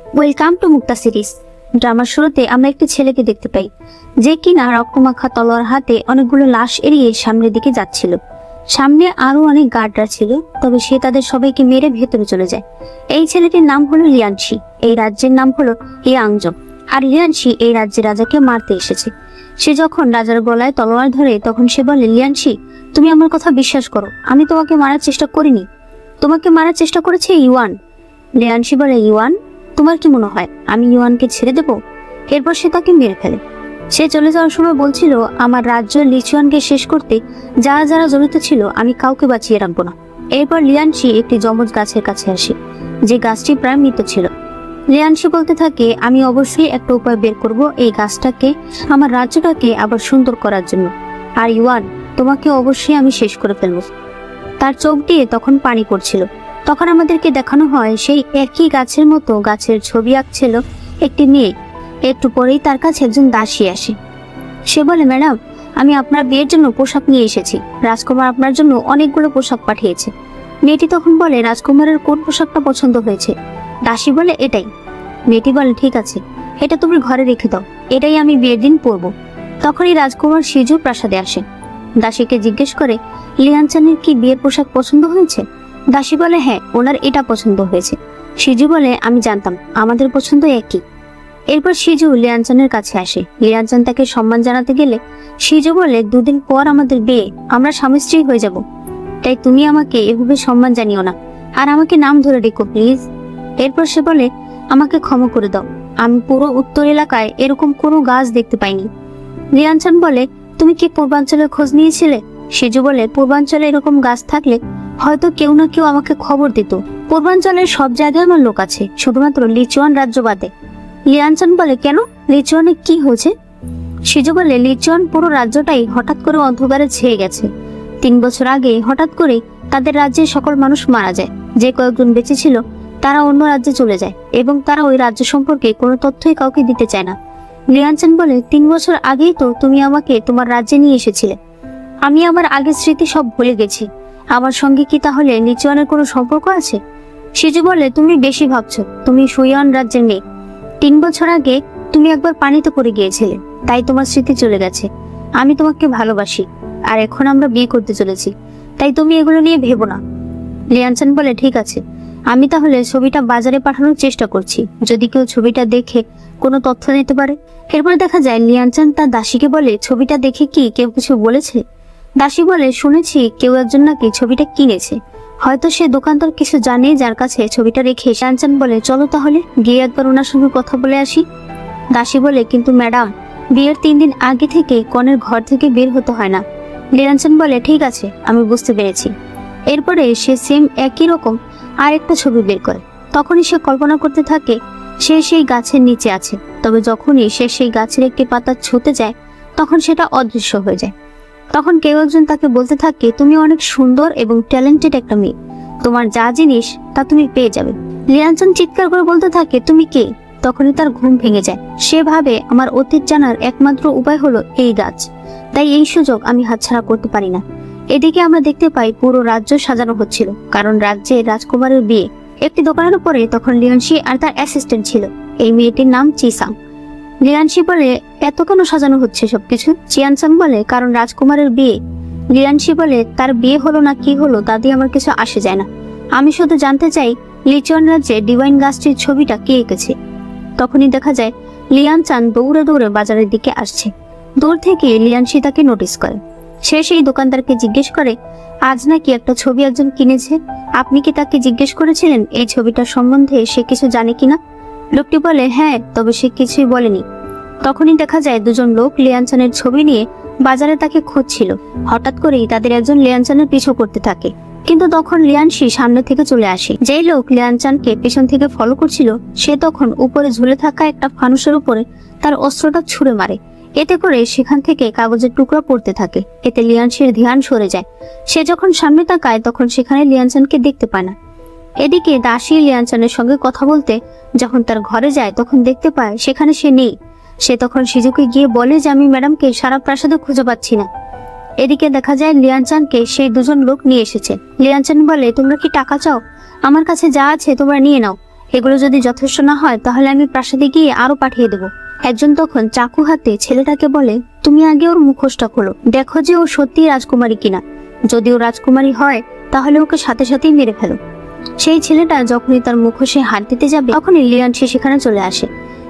Welcome to Mukta series. ড্রামার শুরুতে আমরা একটি ছেলেকে দেখতে পাই যে কিনা রক্তমাখা তলোয়ার হাতে অনেকগুলো লাশ এড়িয়ে সামনের দিকে যাচ্ছিল। সামনে আরো অনেক গার্ডরা ছিল, তবে সে তাদের সবাইকে মেরে ভেতরে চলে যায়। এই ছেলেটির নাম হলো লিয়ানশি, এই রাজ্যের নাম হলো ইয়াংজং। আর লিয়ানশি এই রাজ্যের রাজাকে মারতে এসেছে। সে যখন রাজার গলায় তলোয়ার ধরে তখন সে বলে, লিয়ানশি তুমি আমার কথা বিশ্বাস করো, আমি তোমাকে মারার চেষ্টা করিনি, তোমাকে মারার চেষ্টা করেছে ইউয়ান। লিয়ানশি বলে, ইউয়ান? তোমার কি মনে হয় আমি ইউয়ানকে ছেড়ে দেব? এরপর সে তাকে মেরে ফেলে। সে চলে যাওয়ার সময় বলছিল, আমার রাজ্য লিচুয়ানকে শেষ করতে যারা যারা জড়িত ছিল আমি কাউকে বাঁচিয়ে রাখবো না। এরপর লিয়ানশি একটি যমজ গাছের কাছে আসে, যে গাছটি প্রায় মৃত ছিল। লিয়ানশি বলতে থাকে, আমি অবশ্যই একটা উপায় বের করব এই গাছটাকে, আমার রাজ্যটাকে আবার সুন্দর করার জন্য। আর ইউয়ান, তোমাকে অবশ্যই আমি শেষ করে ফেলবো। তার চোখ দিয়ে তখন পানি পড়ছিল। তখন আমাদেরকে দেখানো হয় সেই একই গাছের মতো গাছের ছবি আঁকছিল একটি মেয়ে। একটু পরেই তার কাছে একজন দাসী আসে। সে বলে, ম্যাডাম আমি আপনার বিয়ের জন্য পোশাক নিয়ে এসেছি, রাজকুমার আপনার জন্য অনেকগুলো পোশাক পাঠিয়েছে। মেয়েটি তখন বলে, রাজকুমারের কোন পোশাকটা পছন্দ হয়েছে? দাসী বলে, এটাই। মেয়েটি বলে, ঠিক আছে, এটা তুমি ঘরে রেখে দাও, এটাই আমি বিয়ের দিন পরবো। তখনই রাজকুমার সিজু প্রাসাদে আসে। দাসীকে জিজ্ঞেস করে, লিয়ানচানের কি বিয়ের পোশাক পছন্দ হয়েছে? দাসী বলে, হ্যাঁ, ওনার এটা পছন্দ হয়েছে। সিজু বলে, আমি জানতাম আমাদের পছন্দ একই। এরপর সিজু লিয়ানচানের কাছে আসে। লিয়ানচান তাকে সম্মান জানাতে গেলে সিজু বলে, দুদিন পর আমাদের বিয়ে, আমরা স্বামী স্ত্রী হয়ে যাব, তাই তুমি আমাকে এভাবে সম্মান জানিও না, আর আমাকে নাম ধরে ডেকো প্লিজ। এরপর সে বলে, আমাকে ক্ষমা করে দাও, আমি পুরো উত্তর এলাকায় এরকম কোনো গাছ দেখতে পাইনি। লিয়ানচান বলে, তুমি কি পূর্বাঞ্চলের খোঁজ নিয়েছিলে? সিজু বলে, পূর্বাঞ্চলে এরকম গাছ থাকলে হয়তো কেউ না কেউ আমাকে খবর দিত। পূর্বাঞ্চলের সব জায়গায় আমার লোক আছে, শুধুমাত্র লিচুয়ান রাজ্য বাদে। লিয়ানচান বলে, কেন, লিচুয়ানে কি হয়েছে? সিজু বলে, লিচুয়ান পুরো রাজ্যটাই হঠাৎ করে অন্ধকারে ছেয়ে গেছে। 3 বছর আগে হঠাৎ করে তাদের রাজ্যের সকল মানুষ মারা যায়। যে কয়েকজন বেঁচে ছিল তারা অন্য রাজ্যে চলে যায় এবং তারা ওই রাজ্য সম্পর্কে কোনো তথ্যই কাউকে দিতে চায় না। লিয়ানচান বলে, 3 বছর আগেই তো তুমি আমাকে তোমার রাজ্যে নিয়ে এসেছিলে, আমি আমার আগের স্মৃতি সব ভুলে গেছি, আমার সঙ্গে কি তাহলে লিচুয়ানের কোনো সম্পর্ক আছে? সিজু বলে, তুমি বেশি ভাবছো, তুমি সুইয়ান রাজ্যের মেয়ে। 3 বছর আগে তুমি একবার পানিতে পড়ে গিয়েছিলে, তাই তোমার স্মৃতি চলে গেছে। আমি তোমাকে ভালোবাসি, আর এখন আমরা বিয়ে করতে চলেছি, তাই তুমি এগুলো নিয়ে ভেবো না। লিয়ানচান বলে, ঠিক আছে, আমি তাহলে ছবিটা বাজারে পাঠানোর চেষ্টা করছি, যদি কেউ ছবিটা দেখে কোনো তথ্য দিতে পারে। এরপর দেখা যায় লিয়ানচান তার দাসীকে বলে, ছবিটা দেখে কি কেউ কিছু বলেছে? দাসী বলে, শুনেছি কেউ একজন নাকি ছবিটা কিনেছে, হয়তো সে দোকানদার কিছু জানে যার কাছে ছবিটা রেখে। লিয়ানচান বলে, চলো তাহলে গিয়ে একবার ওনার সঙ্গে কথা বলে আসি। দাসী বলে, কিন্তু ম্যাডাম বিয়ের 3 দিন আগে থেকে কনের ঘর থেকে বের হতে হয় না। লিয়ানচান বলে, ঠিক আছে, আমি বুঝতে পেরেছি। এরপরে সে সেম একই রকম আরেকটা ছবি বের করে। তখনই সে কল্পনা করতে থাকে সে সেই গাছের নিচে আছে, তবে যখনই সে সেই গাছের একটি পাতা ছুঁতে যায় তখন সেটা অদৃশ্য হয়ে যায়। তখন কেউ একজন তাকে বলতে থাকে, তুমি অনেক সুন্দর এবং ট্যালেন্টেড একটা মেয়ে, তোমার যা জিনিস তা তুমি পেয়ে যাবে। লিয়ানচান চিৎকার করে বলতে থাকে, তুমি কে? তখনই তার ঘুম ভেঙে যায়। সে ভাবে, আমার অতীত জানার একমাত্র উপায় হলো এই গাছ, তাই এই সুযোগ আমি হাতছাড়া করতে পারি না। এদিকে আমরা দেখতে পাই পুরো রাজ্য সাজানো হচ্ছিল, কারণ রাজ্যে রাজকুমারের বিয়ে। একটি দোকানের উপরে তখন লিয়ানশি আর তার অ্যাসিস্ট্যান্ট ছিল, এই মেয়েটির নাম চিসাং। লিয়ানশি বলে, এত কেন সাজানো হচ্ছে সবকিছু? চিয়ানসাং বলে, কারণ রাজকুমারের বিয়ে। লিয়ানশি বলে, তার বিয়ে হলো না কি হলো তা দিয়ে আমার কিছু আসে যায় না, আমি শুধু জানতে চাই লিচুয়ান রাজ্যে ডিভাইন গাছটির ছবিটা কে এঁকেছে। তখনই দেখা যায় লিয়ানচান দৌড়ে দৌড়ে বাজারের দিকে আসছে। দূর থেকে লিয়ানশি তাকে নোটিস করে। সে সেই দোকানদারকে জিজ্ঞেস করে, আজ নাকি একটা ছবি একজন কিনেছে, আপনি কি তাকে জিজ্ঞেস করেছিলেন এই ছবিটার সম্বন্ধে সে কিছু জানে কিনা? লোকটি বলে, হ্যাঁ, তবে সে কিছুই বলেনি। তখনই দেখা যায় দুজন লোক লিয়ানচানের ছবি নিয়ে বাজারে তাকে খুঁজছিল। হঠাৎ করেই তাদের একজন লিয়ানচানের পিছু করতে থাকে, কিন্তু তখন লিয়ানশি সামনে থেকে চলে আসে। যেই লোক লিয়ানচানকে পেছন থেকে ফলো করছিল সে তখন উপরে ঝুলে থাকা একটা ফানুসের উপরে তার অস্ত্রটা ছুঁড়ে মারে। এতে করে সেখান থেকে কাগজের টুকরা পড়তে থাকে। এতে লিয়ানশির ধ্যান সরে যায়। সে যখন সামনে তাকায় তখন সেখানে লিয়ানচানকে দেখতে পায় না। এদিকে দাসী লিয়ানচানের সঙ্গে কথা বলতে যখন তার ঘরে যায় তখন দেখতে পায় সেখানে সে নেই। সে তখন সিজুকে গিয়ে বলে যে আমি ম্যাডামকে সারা প্রাসাদে খুঁজে পাচ্ছি না। এদিকে দেখা যায় লিয়ানচানকে সেই দুজন লোক নিয়ে এসেছে। লিয়ানচান বলে, তোমরা কি টাকা চাও? আমার কাছে যা আছে তোমরা নিয়ে নাও। এগুলো যদি যথেষ্ট না হয় তাহলে আমি প্রাসাদে গিয়ে আরো পাঠিয়ে দেবো। একজন তখন চাকু হাতে ছেলেটাকে বলে, তুমি আগে ওর মুখোশটা খোলো, দেখো যে ও সত্যি রাজকুমারী কিনা। যদি ও রাজকুমারী হয় তাহলে ওকে সাথে সাথেই মেরে ফেলো। সেই ছেলেটা যখনই তার মুখোশে হাত দিতে যাবে তখনই লিয়ানশি সেখানে চলে আসে,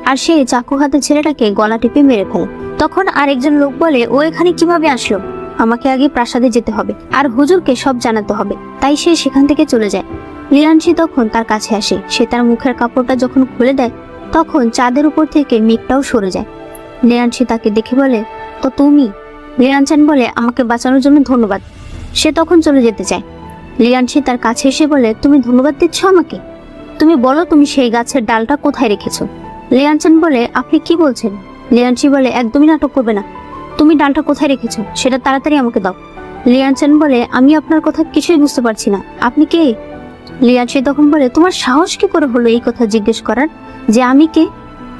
আর সে চাকু হাতে ছেলেটাকে গলা টিপে মেরে ফেলে। তখন আরেকজন লোক বলে, ও এখানে কিভাবে আসলো? আমাকে আগে প্রাসাদে যেতে হবে আর হুজুরকে সব জানাতে হবে। তাই সে সেখান থেকে চলে যায়। লিয়ানশি তখন তার কাছে আসে। সে তার মুখের কাপড়টা যখন খুলে দেয় তখন চাঁদের উপর থেকে মেঘটাও সরে যায়। লিয়ানশি তাকে দেখে বলে, তো তুমি? লিয়ানচান বলে, আমাকে বাঁচানোর জন্য ধন্যবাদ। সে তখন চলে যেতে চায়। লিয়ানশি তার কাছে এসে বলে, তুমি ধন্যবাদ দিচ্ছ আমাকে? তুমি বলো তুমি সেই গাছের ডালটা কোথায় রেখেছো? লিয়ানচান বলে, আপনি কি বলছেন? লিয়ানশি বলে, একদমই নাটক করবে না। তুমি ডালটা কোথায় রেখেছো সেটা তাড়াতাড়ি আমাকে দাও। লিয়ানচান বলে, আমি আপনার কথা কিছুই বুঝতে পারছি না, আপনি কে? লিয়ানশি তখন বলে, তোমার সাহস কি করে হলো এই কথা জিজ্ঞেস করার, যে আমি কে?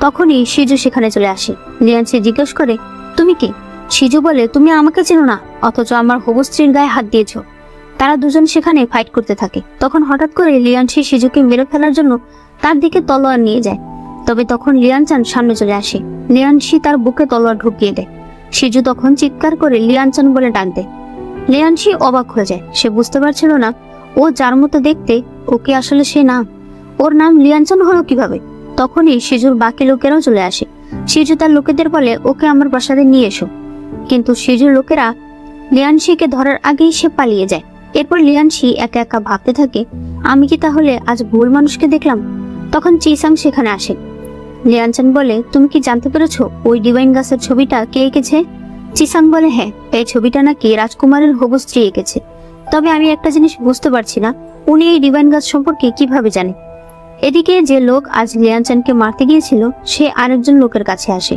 তখনই শিজু সেখানে চলে আসে। লিয়ানশি জিজ্ঞেস করে, তুমি কে? শিজু বলে, তুমি আমাকে চেনো না, অথচ আমার হবু স্ত্রীর গায়ে হাত দিয়েছো। তারা দুজন সেখানে ফাইট করতে থাকে। তখন হঠাৎ করে লিয়ানশি শিজুকে মেরে ফেলার জন্য তার দিকে তলোয়ার নিয়ে যায়। তবে তখন লিয়ানচান সামনে চলে আসে। লিয়ানশি তার বুকে তলোয়ার ঢুকিয়ে দেয়। শিজু তখন চিৎকার করে লিয়ানচান বলে ডাক দেয়। লিয়ানশি অবাক হয়ে যায়। সে বুঝতে পারছিল না ও যার মতো দেখতে ওকে আসলে সে না। ওর নাম লিয়ানচান হলো কিভাবে? তখনই শিজুর বাকি লোকেরাও চলে আসে। শিজু তার লোকেদের বলে, ওকে আমার প্রাসাদে নিয়ে এসো। কিন্তু শিজুর লোকেরা লিয়ানশিকে ধরার আগেই সে পালিয়ে যায়। এরপর লিয়ানশি একা একা ভাবতে থাকে, আমি কি তাহলে আজ ভুল মানুষকে দেখলাম? তখন চিসাং সেখানে আসে। লিয়ানচান বলে, তুমি কি জানতে পেরেছো ওই ডিভাইন গাছের ছবিটা কে এঁকেছে? চিসাং বলে, হ্যাঁ, এই ছবিটা নাকি রাজকুমারের হবু স্ত্রী এঁকেছে। তবে আমি একটা জিনিস বুঝতে পারছি না, উনি এই ডিভাইন গাছ সম্পর্কে কিভাবে জানে? এদিকে যে লোক আজ লিয়ানচানকে মারতে গিয়েছিল সে আরেকজন লোকের কাছে আসে।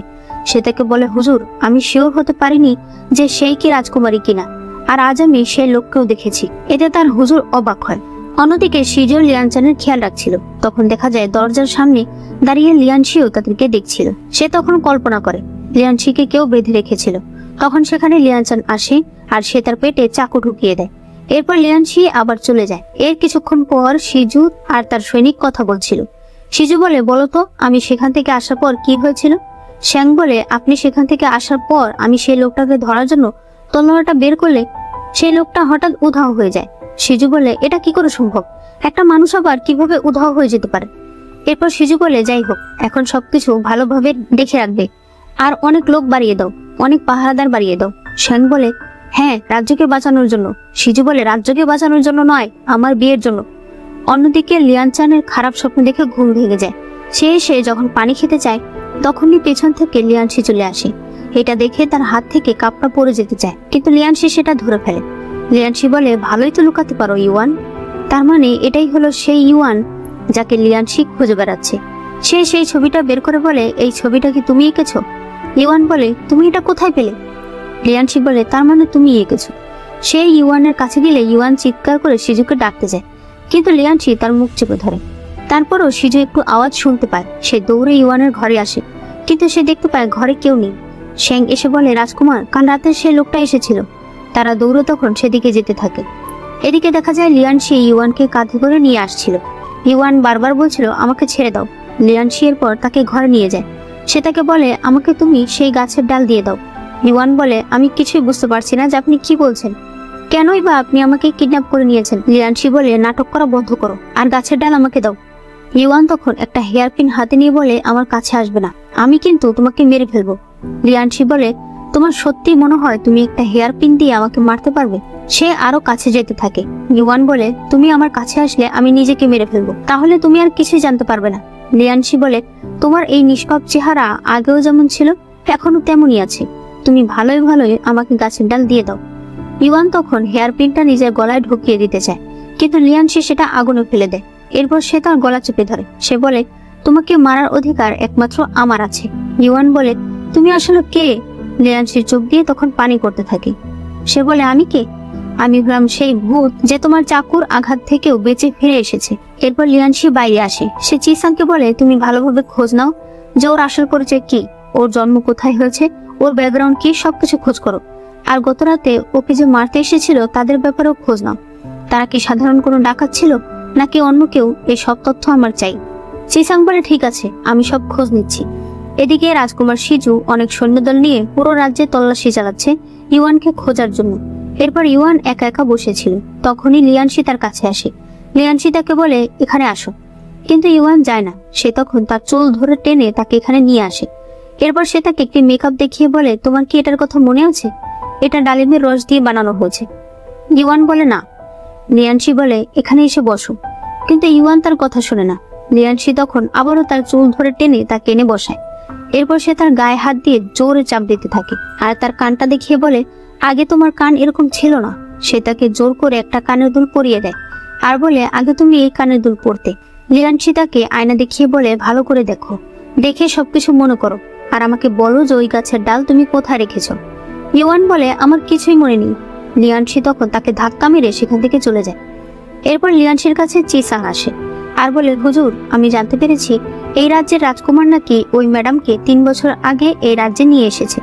সে তাকে বলে, হুজুর, আমি শিওর হতে পারিনি যে সেই কি রাজকুমারী কিনা, আর আজ আমি সেই লোককেও দেখেছি। এতে তার হুজুর অবাক হয়। অন্যদিকে শিজু লিয়ানচানের খেয়াল রাখছিল। তখন দেখা যায় দরজার সামনে দাঁড়িয়ে লিয়ানশিও তাদেরকে দেখছিল। সে তখন কল্পনা করে লিয়ানশিকে কেউ বেঁধে রেখেছিল। তখন সেখানে লিয়ানচান আসে আর সে তার পেটে চাকু ঢুকিয়ে দেয়। এরপর লিয়ানশি আবার চলে যায়। এর কিছুক্ষণ পর শিজু আর তার সৈনিক কথা বলছিল। শিজু বলে, বলতো আমি সেখান থেকে আসার পর কি হয়েছিল? শ্যাং বলে, আপনি সেখান থেকে আসার পর আমি সেই লোকটাকে ধরার জন্য তলোয়ারটা বের করলে সেই লোকটা হঠাৎ উধাও হয়ে যায়। শিজু বলে, এটা কি করে সম্ভব? একটা মানুষ আবার কিভাবে উধাও হয়ে যেতে পারে? এরপর শিজু বলে, যাই হোক, এখন সবকিছু ভালোভাবে দেখে রাখবে আর অনেক লোক বাড়িয়ে দাও, অনেক পাহারাদার বাড়িয়ে দাও। শ্যাং বলে, হ্যাঁ, রাজ্যকে বাঁচানোর জন্য। শিজু বলে, রাজ্যকে বাঁচানোর জন্য নয়, আমার বিয়ের জন্য। অন্যদিকে লিয়ানচানের খারাপ স্বপ্ন দেখে ঘুম ভেঙে যায়। সে এসে যখন পানি খেতে চায় তখনই পেছন থেকে লিয়ানশি চলে আসে। এটা দেখে তার হাত থেকে কাপটা পড়ে যেতে চায়, কিন্তু লিয়ানশি সেটা ধরে ফেলে। লিয়ানশি বলে, ভালোই তো লুকাতে পারো ইউয়ান। তার মানে এটাই হলো সেই ইউয়ান যাকে লিয়ানশি খুঁজে বেড়াচ্ছে। সে সেই ছবিটা বের করে বলে, এই ছবিটা কি তুমি এঁকেছো? ইউয়ান বলে, তুমি এটা কোথায় পেলে? লিয়ানশি বলে, তার মানে তুমি এঁকেছো। সেই ইউয়ানের কাছে গেলে ইউয়ান চিৎকার করে শিজুকে ডাকতে যায়, কিন্তু লিয়ানশি তার মুখ চেপে ধরে। তারপরও শিজু একটু আওয়াজ শুনতে পায়। সে দৌড়ে ইউয়ানের ঘরে আসে, কিন্তু সে দেখতে পায় ঘরে কেউ নেই। শ্যাং এসে বলে, রাজকুমার, কাল রাতে সেই লোকটা এসেছিল। তারা দৌড়ে তখন সেদিকে যেতে থাকে। এদিকে দেখা যায় লিয়ানশি ইউয়ানকে কাঁধে করে নিয়ে আসছিল। ইউয়ান বারবার বলছিল, আমাকে ছেড়ে দাও। লিয়ানশি এরপর তাকে ঘরে নিয়ে যায়। সে তাকে বলে, আমাকে তুমি সেই গাছের ডাল দিয়ে দাও। ইউয়ান বলে, আমি কিছুই বুঝতে পারছি না যে আপনি কি বলছেন। কেনই বা আপনি আমাকে কিডন্যাপ করে নিয়েছেন? লিয়ানশি বলে, নাটক করা বন্ধ করো আর গাছের ডাল আমাকে দাও। ইউয়ান তখন একটা হেয়ার পিন হাতে নিয়ে বলে, আমার কাছে আসবে না, আমি কিন্তু তোমাকে মেরে ফেলবো। লিয়ানশি বলে, তোমার সত্যি মনে হয় তুমি একটা হেয়ার পিন দিয়ে আমাকে মারতে পারবে? সে আরো কাছে যেতে থাকে। ইউয়ান বলে, তুমি আমার কাছে আসলে আমি নিজেকে মেরে ফেলবো, তাহলে তুমি আর কিছুই জানতে পারবে না। লিয়ানশি বলে, তোমার এই নিষ্পাপ চেহারা আগেও যেমন ছিল এখনো তেমনই আছে, তুমি ভালোই ভালোই আমাকে গাছের ডাল দিয়ে দাও। ইউয়ান তখন হেয়ার পিনটা নিজের গলায় ঢুকিয়ে দিতে চায়, কিন্তু লিয়ানশি সেটা আগুনে ফেলে দেয়। এরপর সে তার গলা চেপে ধরে। সে বলে, তোমাকে মারার অধিকার একমাত্র আমার আছে। ইউয়ান বলে, তুমি আসলে কে? লিয়ানশির চোখ দিয়ে তখন পানি করতে থাকে। সে বলে, আমি কে? আমি হলাম সেই ভূত যে তোমার চাকুর আঘাত থেকেও বেঁচে ফিরে এসেছে। এরপর লিয়ানশি বাইরে আসে। সে চিসাংকে বলে, তুমি ভালোভাবে খোঁজ নাও যে ওর আসল পরিচয় কি, ওর জন্ম কোথায় হয়েছে, ওর ব্যাকগ্রাউন্ড কি, সবকিছু খোঁজ করো। আর গত রাতে ওকে যে মারতে এসেছিল তাদের ব্যাপারেও খোঁজ নাও। তারা কি সাধারণ কোনো ডাকাত ছিল নাকি অন্য কেউ? এই সব তথ্য আমার চাই। চিসাং বলে ঠিক আছে, আমি সব খোঁজ নিচ্ছি। এদিকে রাজকুমার শিজু অনেক সৈন্যদল নিয়ে পুরো রাজ্যে তল্লাশি চালাচ্ছে ইউয়ানকে খোঁজার জন্য। এরপর ইউয়ান একা একা বসেছিল, তখনই লিয়ানশি তার কাছে আসে। লিয়ানশি তাকে বলে এখানে আসো, কিন্তু ইউয়ান যায় না। সে তখন তার চুল ধরে টেনে তাকে এখানে নিয়ে আসে। এরপর সে তাকে একটি মেকআপ দেখিয়ে বলে তোমার কি এটার কথা মনে আছে? এটা ডালিমের রস দিয়ে বানানো হয়েছে। ইউয়ান বলে না। লিয়ানশি বলে এখানে এসে বসো, কিন্তু ইউয়ান তার কথা শোনে না। লিয়ানশি তখন আবারও তার চুল ধরে টেনে তাকে এনে বসায়। এরপর সে তার গায়ে হাত দিয়ে জোরে চাপ দিতে থাকে আর তার কানটা দেখিয়ে বলে আগে তোমার কান এরকম ছিল না। সে তাকে জোর করে একটা কানের দুল পরিয়ে দেয় আর বলে আগে তুমি এই কানের দুল পরতে। লিয়ানশি তাকে আয়না দেখিয়ে বলে ভালো করে দেখো, দেখে সবকিছু মনে করো আর আমাকে বলো যে ওই গাছের ডাল তুমি কোথায় রেখেছো। ইউয়ান বলে আমার কিছুই মনে নেই। লিয়ানশি তখন তাকে ধাক্কা মেরে সেখান থেকে চলে যায়। এরপর লিয়ানশির কাছে চিসাং আসে আর বলে হুজুর, আমি জানতে পেরেছি এই রাজ্যের রাজকুমার নাকি ওই ম্যাডামকে 3 বছর আগে এই রাজ্যে নিয়ে এসেছে।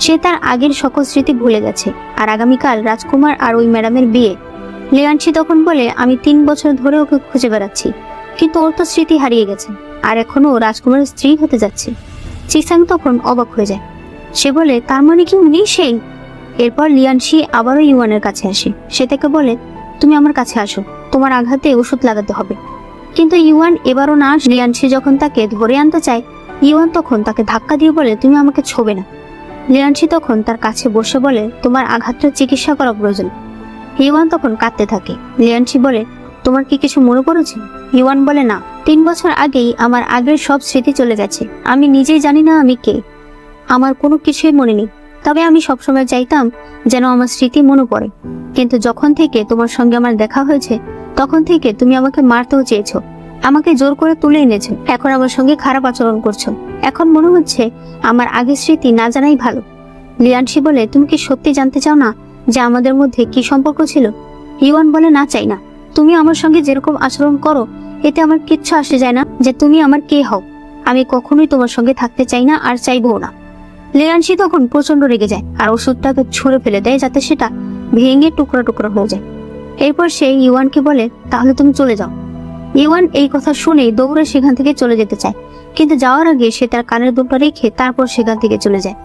সে তার আগের সকল স্মৃতি ভুলে গেছে আর আগামীকাল রাজকুমার আর ওই ম্যাডামের বিয়ে। লিয়ানশি তখন বলে আমি 3 বছর ধরে ওকে খুঁজে বেড়াচ্ছি, কিন্তু ওর তো স্মৃতি হারিয়ে গেছে আর এখনো রাজকুমারের স্ত্রী হতে যাচ্ছে। চিসাং তখন অবাক হয়ে যায়। সে বলে তার মানে কি উনি সেই? এরপর লিয়ানশি আবারও ইউয়ানের কাছে আসে। সে তাকে বলে তুমি আমার কাছে আসো, তোমার আঘাতে ওষুধ লাগাতে হবে। কিন্তু ইউয়ান এবারও না। লিয়ানশি যখন তাকে ধরে আনতে চায়, ইউয়ান তখন তাকে ধাক্কা দিয়ে বলে তুমি আমাকে ছোবে না। লিয়ানশি তখন তার কাছে বসে বলে তোমার আঘাতটা চিকিৎসা করা প্রয়োজন। ইউয়ান তখন কাঁদতে থাকে। লিয়ানশি বলে তোমার কি কিছু মনে পড়েছে? ইউয়ান বলে না। 3 বছর আগেই আমার আগের সব স্মৃতি চলে গেছে। আমি নিজেই জানি না আমি কে, আমার কোনো কিছুই মনে নেই। তবে আমি সবসময় চাইতাম যেন আমার স্মৃতি মনে পড়ে। কিন্তু যখন থেকে তোমার সঙ্গে আমার দেখা হয়েছে তখন থেকে তুমি আমাকে মারতেও চেয়েছো, আমাকে জোর করে তুলে এনেছো, এখন আমার সঙ্গে খারাপ আচরণ করছো। এখন মনে হচ্ছে আমার আগের স্মৃতি না জানাই ভালো। লিয়ানশি বলে তুমি কি সত্যি জানতে চাও না যে আমাদের মধ্যে কি সম্পর্ক ছিল? ইউয়ান বলে না, চাই না। তুমি আমার সঙ্গে যেরকম আচরণ করো এতে আমার কিচ্ছু আসে যায় না যে তুমি আমার কে হও। আমি কখনোই তোমার সঙ্গে থাকতে চাই না আর চাইবো না। লিয়ানশি তখন প্রচন্ড রেগে যায় আর ওষুধটাকে ছুঁড়ে ফেলে দেয় যাতে সেটা ভেঙে টুকরা টুকরা হয়ে যায়। এরপর সে ইউয়ানকে বলে তাহলে তুমি চলে যাও। ইউয়ান এই কথা শুনে দৌড়ে সেখান থেকে চলে যেতে চায়, কিন্তু যাওয়ার আগে সে তার কানের দুলটা রেখে তারপর সেখান থেকে চলে যায়।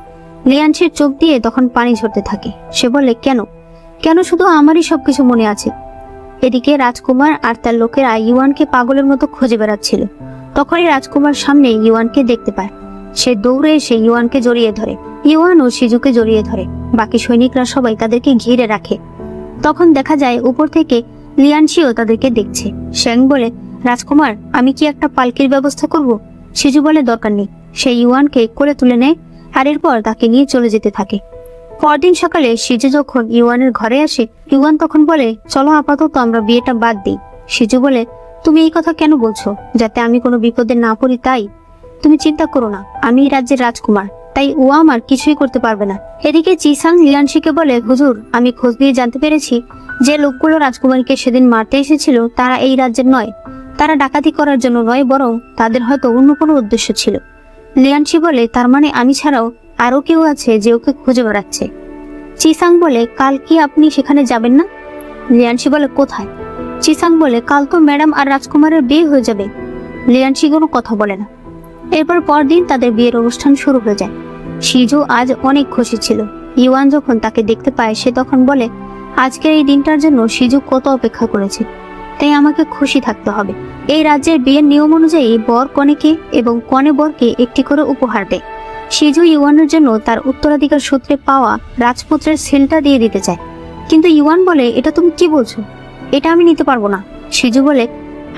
লিয়ানশির চোখ দিয়ে তখন পানি ঝরতে থাকে। সে বলে কেন কেন শুধু আমারই সবকিছু মনে আছে। এদিকে রাজকুমার আর তার লোকেরা ইউয়ানকে পাগলের মতো খুঁজে বেড়াচ্ছিল। তখনই রাজকুমার সামনে ইউয়ানকে দেখতে পায়। সে দৌড়ে এসে ইউয়ানকে জড়িয়ে ধরে। ইউয়ান ও শিজুকে জড়িয়ে ধরে। বাকি সৈনিকরা সবাই তাদেরকে ঘিরে রাখে। তখন দেখা যায় উপর থেকে লিয়ানশিও তাদেরকে দেখছে। শ্যাং বলে রাজকুমার, আমি কি একটা পালকির ব্যবস্থা করব? শিজু বলে দরকার নেই। সে ইউয়ানকে কোলে তুলে নেয় আর এরপর তাকে নিয়ে চলে যেতে থাকে। পরদিন সকালে শিজু যখন ইউয়ানের ঘরে আসে, ইউয়ান তখন বলে চলো আপাতত আমরা বিয়েটা বাদ দিই। শিজু বলে তুমি এই কথা কেন বলছো? যাতে আমি কোনো বিপদে না পড়ি তাই? তুমি চিন্তা করো না, আমি এই রাজ্যের রাজকুমার, তাই ও আমার কিছুই করতে পারবে না। এদিকে চিসাং লিয়ানশিকে বলে হুজুর, আমি খোঁজ দিয়ে জানতে পেরেছি যে লোকগুলো রাজকুমারীকে সেদিন মারতে এসেছিল তারা এই রাজ্যের নয়। তারা ডাকাতি করার জন্য নয়, বরং তাদের হয়তো অন্য কোনো উদ্দেশ্য ছিল। লিয়ানশি বলে তার মানে আমি ছাড়াও আরো কেউ আছে যে ওকে খুঁজে বেড়াচ্ছে। চিসাং বলে কাল কি আপনি সেখানে যাবেন না? লিয়ানশি বলে কোথায়? চিসাং বলে কাল তো ম্যাডাম আর রাজকুমারের বিয়ে হয়ে যাবে। লিয়ানশি কোনো কথা বলে না। এরপর পরদিন তাদের বিয়ের অনুষ্ঠান শুরু হয়ে যায়। শিজু আজ অনেক খুশি ছিল। ইউয়ান যখন তাকে দেখতে পায় সে তখন বলে আজকের এই দিনটার জন্য শিজু কত অপেক্ষা করেছে, তাই আমাকে খুশি থাকতে হবে। এই রাজ্যের বিয়ের নিয়ম অনুযায়ী বর কনেকে এবং কনে বরকে একটি করে উপহার দেয়। শিজু ইউয়ানের জন্য তার উত্তরাধিকার সূত্রে পাওয়া রাজপুত্রের সেলটা দিয়ে দিতে চায়, কিন্তু ইউয়ান বলে এটা তুমি কি বলছো, এটা আমি নিতে পারবো না। শিজু বলে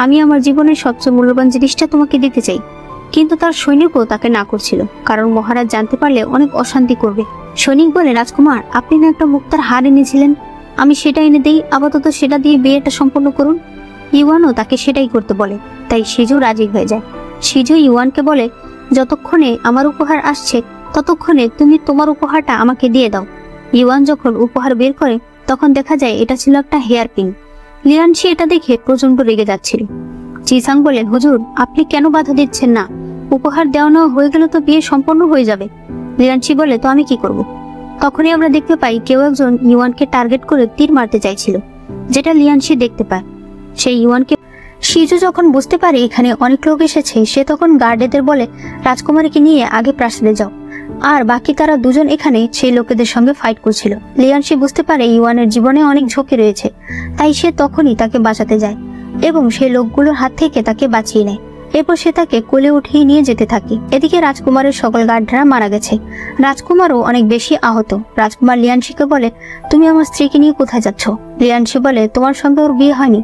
আমি আমার জীবনের সবচেয়ে মূল্যবান জিনিসটা তোমাকে দিতে চাই। কিন্তু তার সৈনিকও তাকে না করছিল, কারণ মহারাজ জানতে পারলে অনেক অশান্তি করবে। সৈনিক বলে রাজকুমার, আপনি না একটা মুক্তার হার এনেছিলেন, আমি সেটা এনে দেই, আপাতত সেটা দিয়ে বিয়েটা সম্পন্ন করুন। ইউয়ানও তাকে সেটাই করতে বলে, তাই শিজু রাজি হয়ে যায়। শিজু ইউয়ানকে বলে যতক্ষণে আমার উপহার আসছে ততক্ষণে তুমি তোমার উপহারটা আমাকে দিয়ে দাও। ইউয়ান যখন উপহার বের করে তখন দেখা যায় এটা ছিল একটা হেয়ার পিন। লিয়ানশি এটা দেখে প্রচন্ড রেগে যাচ্ছিল। চিসাং বলে হুজুর, আপনি কেন বাধা দিচ্ছেন না? উপহার দেওয়া নেওয়া হয়ে গেলে তো বিয়ে সম্পন্ন হয়ে যাবে। লিয়ানশি বলে তো আমি কি করব? তখনই আমরা দেখতে পাই কেউ একজন ইউয়ানকে টার্গেট করে তীর মারতে চাইছিল, যেটা লিয়ানশি দেখতে পায়। সেই ইউয়ানকে শিজু যখন বুঝতে পারে এখানে অনেক লোক এসেছে, সে তখন গার্ডেদের বলে রাজকুমারীকে নিয়ে আগে প্রাসাদে যাও। আর বাকি তারা দুজন এখানে সেই লোকেদের সঙ্গে ফাইট করছিল। লিয়ানশি বুঝতে পারে ইওয়ানের জীবনে অনেক ঝুঁকি রয়েছে, তাই সে তখনই তাকে বাঁচাতে যায় এবং সেই লোকগুলোর হাত থেকে তাকে বাঁচিয়ে নেয়। এরপর সে তাকে কোলে উঠিয়ে নিয়ে যেতে থাকে। এদিকে রাজকুমারের সকল গার্ডরা মারা গেছে, রাজকুমারও অনেক বেশি আহত। রাজকুমার লিয়ানশিকে বলে, তুমি আমার স্ত্রীকে নিয়ে কোথায় যাচ্ছ? লিয়ানশি বলে, তোমার সঙ্গে ওর বিয়ে হয়নি।